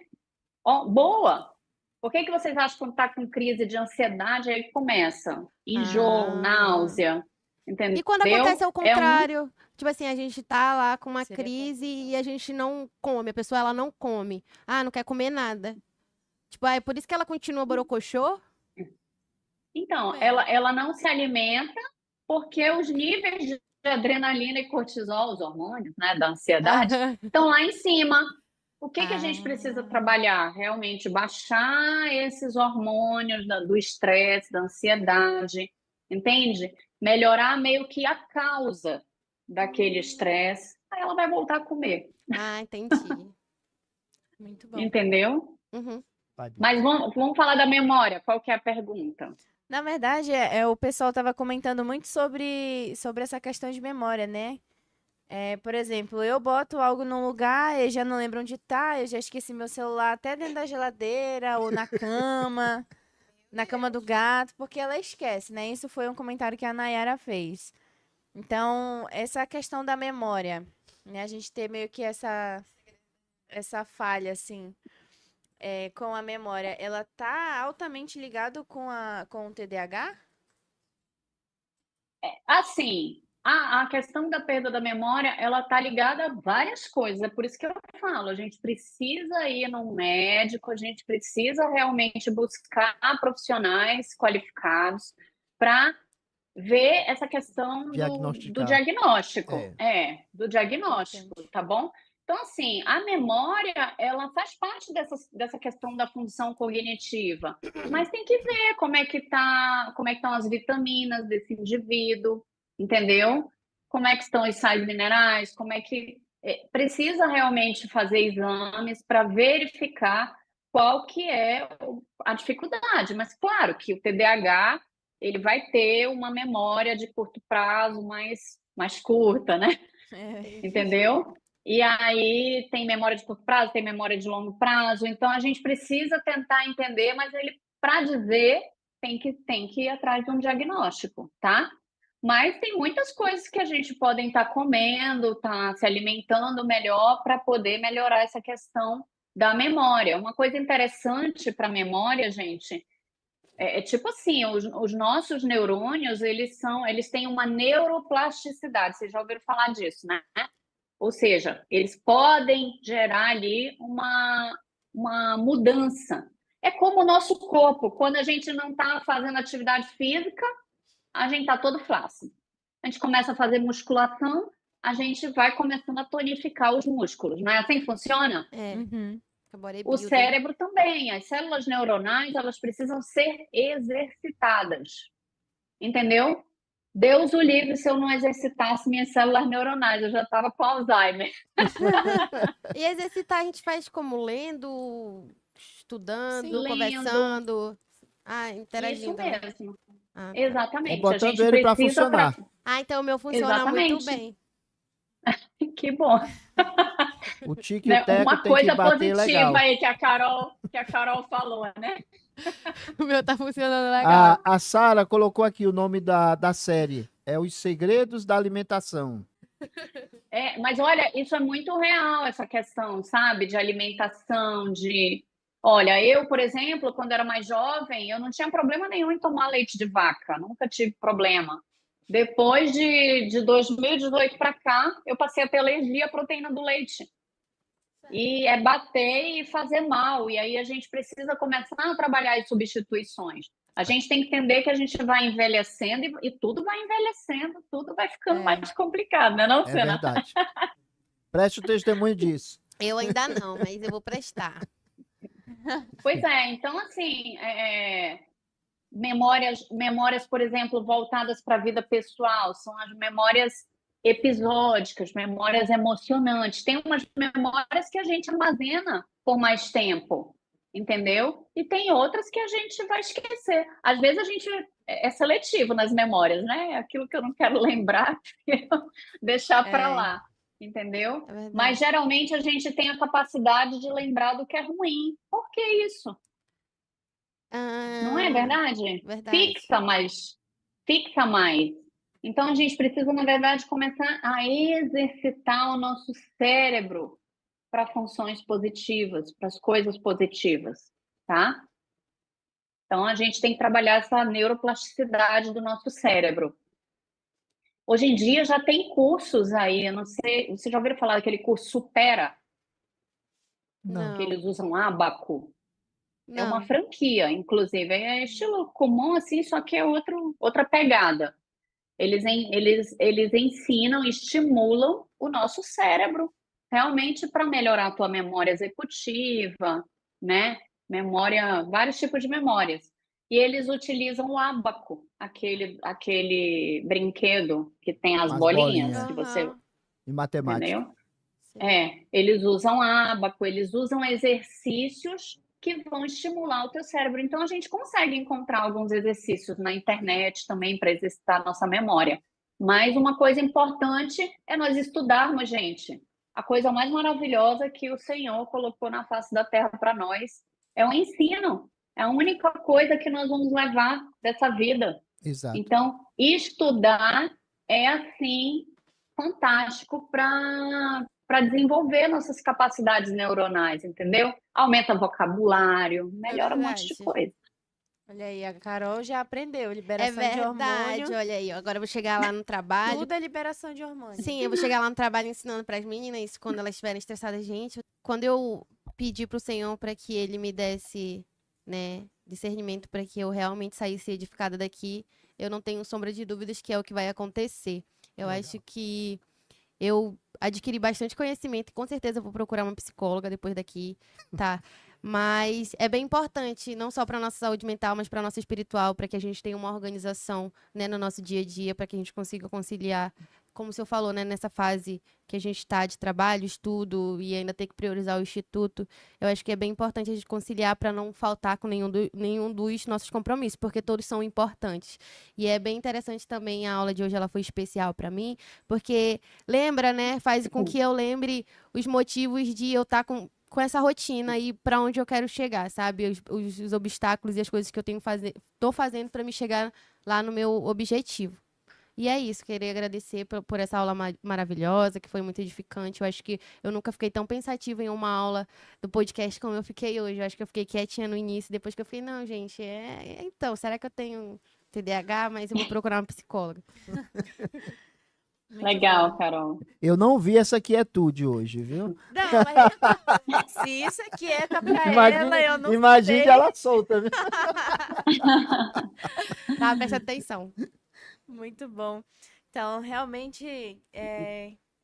Boa. Por que vocês acham que quando está com crise de ansiedade, aí começa enjoo, náusea, entendeu? E quando acontece ao contrário, tipo assim, a gente tá lá com uma crise e a gente não come, a pessoa ela não come. Ah, não quer comer nada. Tipo, é por isso que ela continua borocochô? Então, ela não se alimenta porque os níveis de adrenalina e cortisol, os hormônios, né, da ansiedade, estão lá em cima. O que a gente precisa trabalhar? Realmente baixar esses hormônios do estresse, da ansiedade, entende? Melhorar meio que a causa daquele estresse, aí ela vai voltar a comer. Ah, entendi. Muito bom. Entendeu? Uhum. Mas vamos falar da memória. Qual que é a pergunta? Na verdade, o pessoal estava comentando muito sobre essa questão de memória, né? Por exemplo, eu boto algo num lugar, eu já não lembro onde tá, eu já esqueci meu celular até dentro da geladeira ou na cama, na cama do gato, porque ela esquece, né? Isso foi um comentário que a Nayara fez. Então, essa questão da memória, né? A gente ter meio que essa falha, assim, com a memória, ela tá altamente ligado com o TDAH? Assim, a questão da perda da memória, ela está ligada a várias coisas. É por isso que eu falo, a gente precisa ir num médico, a gente precisa realmente buscar profissionais qualificados para ver essa questão do diagnóstico. Do diagnóstico, tá bom? Então, assim, a memória, ela faz parte dessa questão da função cognitiva, mas tem que ver como é que estão as vitaminas desse indivíduo, entendeu? Como é que estão os sais minerais, como é que precisa realmente fazer exames para verificar qual que é a dificuldade. Mas claro que o TDAH, ele vai ter uma memória de curto prazo mais curta, né? Entendeu? E aí tem memória de curto prazo, tem memória de longo prazo, então a gente precisa tentar entender, mas ele, para dizer, tem que ir atrás de um diagnóstico, tá? Mas tem muitas coisas que a gente pode estar comendo, tá se alimentando melhor para poder melhorar essa questão da memória. Uma coisa interessante para a memória, gente, é tipo assim, os nossos neurônios, eles têm uma neuroplasticidade. Vocês já ouviram falar disso, né? Ou seja, eles podem gerar ali uma mudança. É como o nosso corpo, quando a gente não está fazendo atividade física, a gente está todo flácido. A gente começa a fazer musculação, a gente vai começando a tonificar os músculos, não é assim que funciona? É, Uhum. fica O bodybuilder. cérebro também, as células neuronais, elas precisam ser exercitadas, entendeu? Deus o livre se eu não exercitasse minhas células neuronais, eu já estava com Alzheimer. E exercitar a gente faz como? Lendo, estudando, Sim. conversando, Isso interagindo, né? mesmo. Ah, tá. É Exatamente. A botando gente ele para precisa funcionar. Então o meu funciona muito Exatamente. bem. Que bom. O tique e o Né? teco Uma tem que coisa bater positiva legal. aí que a Carol falou, né? O meu tá funcionando legal. A Sara colocou aqui o nome da série. É Os Segredos da Alimentação. Mas olha, isso é muito real, essa questão, sabe? De alimentação, de. Olha, eu, por exemplo, quando era mais jovem, eu não tinha problema nenhum em tomar leite de vaca, nunca tive problema. Depois de 2018 para cá, eu passei a ter alergia à proteína do leite. E é bater e fazer mal. E aí a gente precisa começar a trabalhar as substituições. A gente tem que entender que a gente vai envelhecendo e tudo vai envelhecendo, tudo vai ficando mais complicado, né, não, É Sena? verdade. Preste o testemunho disso. Eu ainda não, mas eu vou prestar. Pois é, então assim, memórias, por exemplo, voltadas para a vida pessoal, são as memórias episódicas, memórias emocionantes. Tem umas memórias que a gente armazena por mais tempo, entendeu? E tem outras que a gente vai esquecer. Às vezes a gente é seletivo nas memórias, né? Aquilo que eu não quero lembrar, deixar para lá, entendeu? É verdade. Mas geralmente a gente tem a capacidade de lembrar do que é ruim. Por que isso? Não é verdade? Verdade. Fixa mais. Então a gente precisa, na verdade, começar a exercitar o nosso cérebro para funções positivas, para as coisas positivas, tá? Então a gente tem que trabalhar essa neuroplasticidade do nosso cérebro. Hoje em dia já tem cursos aí, eu não sei, você já ouviu falar daquele curso Supera, Não. que eles usam Abaco? É uma Não. franquia, inclusive, é estilo comum assim, só que é outra pegada. Eles ensinam, estimulam o nosso cérebro realmente para melhorar a tua memória executiva, né? Memória, vários tipos de memórias. E eles utilizam o ábaco, aquele brinquedo que tem as As bolinhas bolinhas. que você, Aham. Em matemática. entendeu? Sim. Eles usam ábaco, eles usam exercícios que vão estimular o teu cérebro. Então, a gente consegue encontrar alguns exercícios na internet também para exercitar a nossa memória. Mas uma coisa importante é nós estudarmos, gente. A coisa mais maravilhosa que o Senhor colocou na face da terra para nós é o ensino. É a única coisa que nós vamos levar dessa vida. Exato. Então, estudar é, assim, fantástico para desenvolver nossas capacidades neuronais, entendeu? Aumenta vocabulário, melhora um monte de verdade. coisa. Olha aí, a Carol já aprendeu É liberação de verdade, hormônio. olha aí. Agora eu vou chegar lá no trabalho. Tudo é liberação de hormônio. Sim, eu vou chegar lá no trabalho ensinando para as meninas quando elas estiverem estressadas. Gente, quando eu pedi pro Senhor para que ele me desse, né, discernimento para que eu realmente saísse edificada daqui, eu não tenho sombra de dúvidas que é o que vai acontecer. Eu Legal. acho que Eu adquiri bastante conhecimento e com certeza eu vou procurar uma psicóloga depois daqui, tá? Mas é bem importante, não só para nossa saúde mental, mas para nossa espiritual, para que a gente tenha uma organização, né, no nosso dia a dia, para que a gente consiga conciliar, como o senhor falou, né, nessa fase que a gente está de trabalho, estudo e ainda ter que priorizar o instituto. Eu acho que é bem importante a gente conciliar para não faltar com nenhum dos nossos compromissos, porque todos são importantes. E é bem interessante também a aula de hoje, ela foi especial para mim, porque lembra, né, faz com que eu lembre os motivos de eu estar com essa rotina e para onde eu quero chegar, sabe? Os obstáculos e as coisas que eu tô fazendo para me chegar lá no meu objetivo. E é isso, queria agradecer por essa aula maravilhosa, que foi muito edificante. Eu acho que eu nunca fiquei tão pensativa em uma aula do podcast como eu fiquei hoje. Eu acho que eu fiquei quietinha no início, depois que eu fiquei, não, gente, então, será que eu tenho TDAH? Mas eu vou procurar uma psicóloga. Muito Legal, bom. Carol. Eu não vi essa quietude hoje, viu? Não, mas se isso aqui é pra ela, eu não Imagine sei. ela solta, viu? Tá, presta atenção. Muito bom. Então, realmente,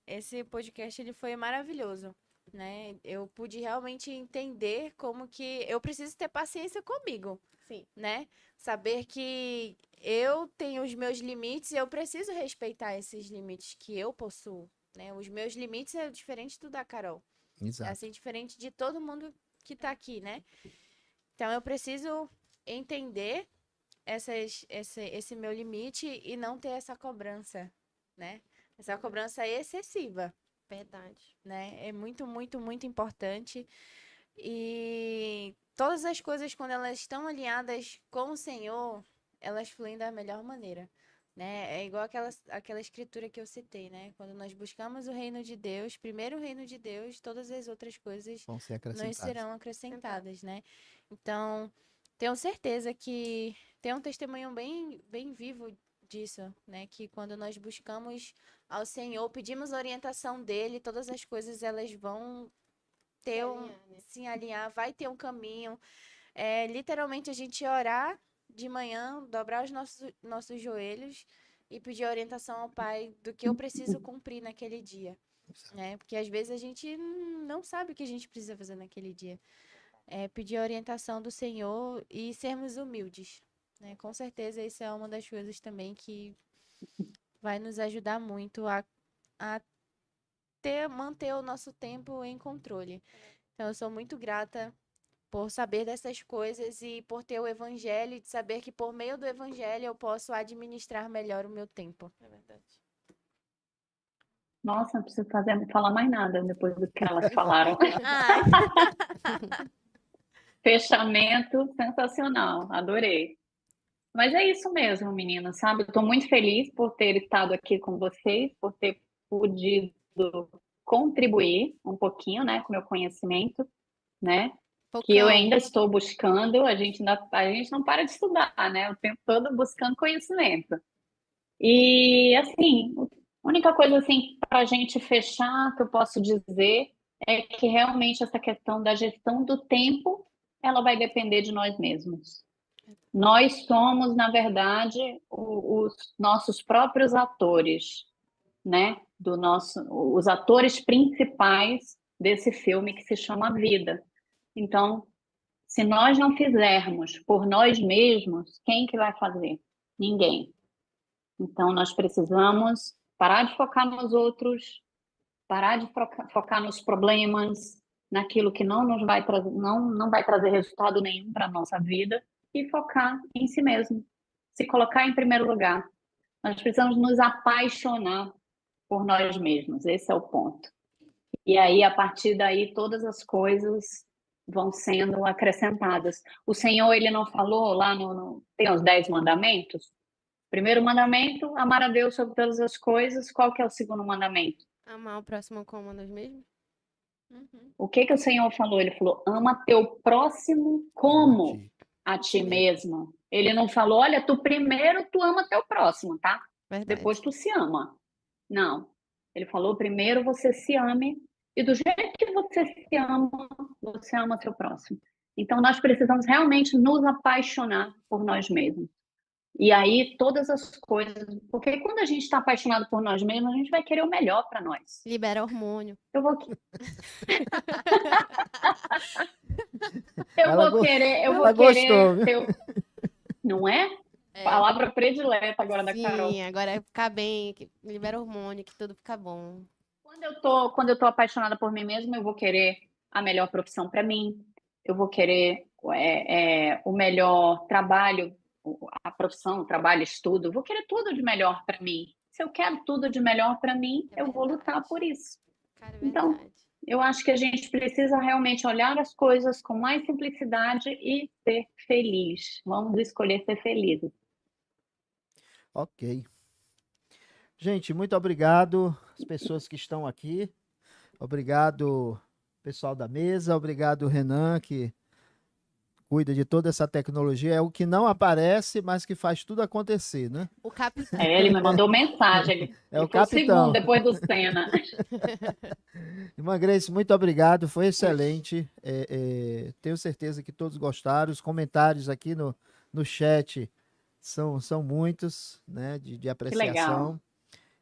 esse podcast ele foi maravilhoso, né? Eu pude realmente entender como que eu preciso ter paciência comigo, Sim. né? Saber que eu tenho os meus limites e eu preciso respeitar esses limites que eu possuo, né? Os meus limites é diferente do da Carol. É Exato. assim, diferente de todo mundo que tá aqui, né? Então, eu preciso entender esse meu limite e não ter essa cobrança, né? Essa cobrança excessiva, Verdade. né? É muito, muito, muito importante. E todas as coisas, quando elas estão alinhadas com o Senhor, elas fluem da melhor maneira, né? É igual aquela escritura que eu citei, né? Quando nós buscamos o reino de Deus, primeiro o reino de Deus, todas as outras coisas Vão ser nos acrescentados. serão acrescentadas, né? Então, tenho certeza que tem um testemunho bem, bem vivo disso, né? Que quando nós buscamos ao Senhor, pedimos a orientação dele, todas as coisas elas vão ter se alinhar, vai ter um caminho. É literalmente a gente orar de manhã, dobrar os nossos joelhos e pedir orientação ao Pai do que eu preciso cumprir naquele dia, né? Porque às vezes a gente não sabe o que a gente precisa fazer naquele dia. É pedir a orientação do Senhor e sermos humildes, né? Com certeza isso é uma das coisas também que vai nos ajudar muito a manter o nosso tempo em controle. Então, eu sou muito grata por saber dessas coisas e por ter o evangelho e de saber que por meio do evangelho eu posso administrar melhor o meu tempo. É verdade. Nossa, não preciso falar mais nada depois do que elas falaram. Ai, Fechamento sensacional, adorei. Mas é isso mesmo, menina, sabe? Eu estou muito feliz por ter estado aqui com vocês, por ter podido contribuir um pouquinho, né, com o meu conhecimento, né? Que eu ainda estou buscando, a gente não para de estudar, né? O tempo todo buscando conhecimento. E assim, a única coisa assim para a gente fechar que eu posso dizer é que realmente essa questão da gestão do tempo, ela vai depender de nós mesmos. Nós somos, na verdade, os nossos próprios atores, né? Os atores principais desse filme que se chama Vida. Então, se nós não fizermos por nós mesmos, quem que vai fazer? Ninguém. Então, nós precisamos parar de focar nos outros, parar de focar nos problemas, naquilo que não vai trazer resultado nenhum para a nossa vida e focar em si mesmo, se colocar em primeiro lugar. Nós precisamos nos apaixonar por nós mesmos, esse é o ponto. E aí, a partir daí, todas as coisas vão sendo acrescentadas. O Senhor, ele não falou lá tem os 10 mandamentos? Primeiro mandamento, amar a Deus sobre todas as coisas. Qual que é o segundo mandamento? Amar o próximo como nós mesmos? O que o Senhor falou? Ele falou, ama teu próximo como a ti mesmo. Ele não falou, olha, primeiro tu ama teu próximo, tá? Verdade. Depois tu se ama. Não. Ele falou, primeiro você se ame e do jeito que você se ama, você ama seu próximo. Então, nós precisamos realmente nos apaixonar por nós mesmos. E aí todas as coisas, porque quando a gente está apaixonado por nós mesmos, a gente vai querer o melhor para nós. Libera hormônio. Eu vou, Ela go- eu ela vou querer gostou, viu? ter, não é? É. Palavra predileta agora da Carol. Sim, agora é ficar bem, que libera hormônio, que tudo fica bom. Quando eu tô apaixonada por mim mesma, eu vou querer a melhor profissão para mim, eu vou querer o melhor trabalho, a profissão, o trabalho, estudo, eu vou querer tudo de melhor para mim. Se eu quero tudo de melhor para mim, É eu vou lutar verdade. por isso. Cara, é Então, verdade. eu acho que a gente precisa realmente olhar as coisas com mais simplicidade e ser feliz. Vamos escolher ser felizes. Ok. Gente, muito obrigado as pessoas que estão aqui. Obrigado, pessoal da mesa. Obrigado, Renan, que cuida de toda essa tecnologia. É o que não aparece, mas que faz tudo acontecer, né? O capitão. Ele me mandou mensagem. É Ele o foi o segundo capitão. depois do Senna. Irmã Grace, muito obrigado. Foi excelente. Tenho certeza que todos gostaram. Os comentários aqui no chat são muitos, né? De Que apreciação. legal.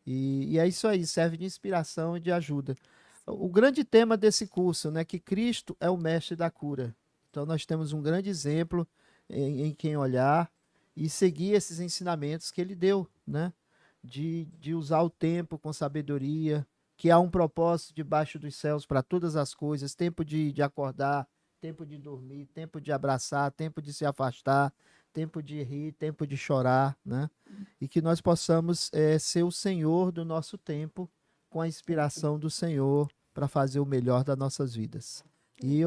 E é isso aí, serve de inspiração e de ajuda. O grande tema desse curso, né, que Cristo é o mestre da cura. Então nós temos um grande exemplo em quem olhar e seguir esses ensinamentos que ele deu, né, de usar o tempo com sabedoria, que há um propósito debaixo dos céus para todas as coisas, tempo de acordar, tempo de dormir, tempo de abraçar, tempo de se afastar, tempo de rir, tempo de chorar, né? E que nós possamos ser o Senhor do nosso tempo, com a inspiração do Senhor para fazer o melhor das nossas vidas. E eu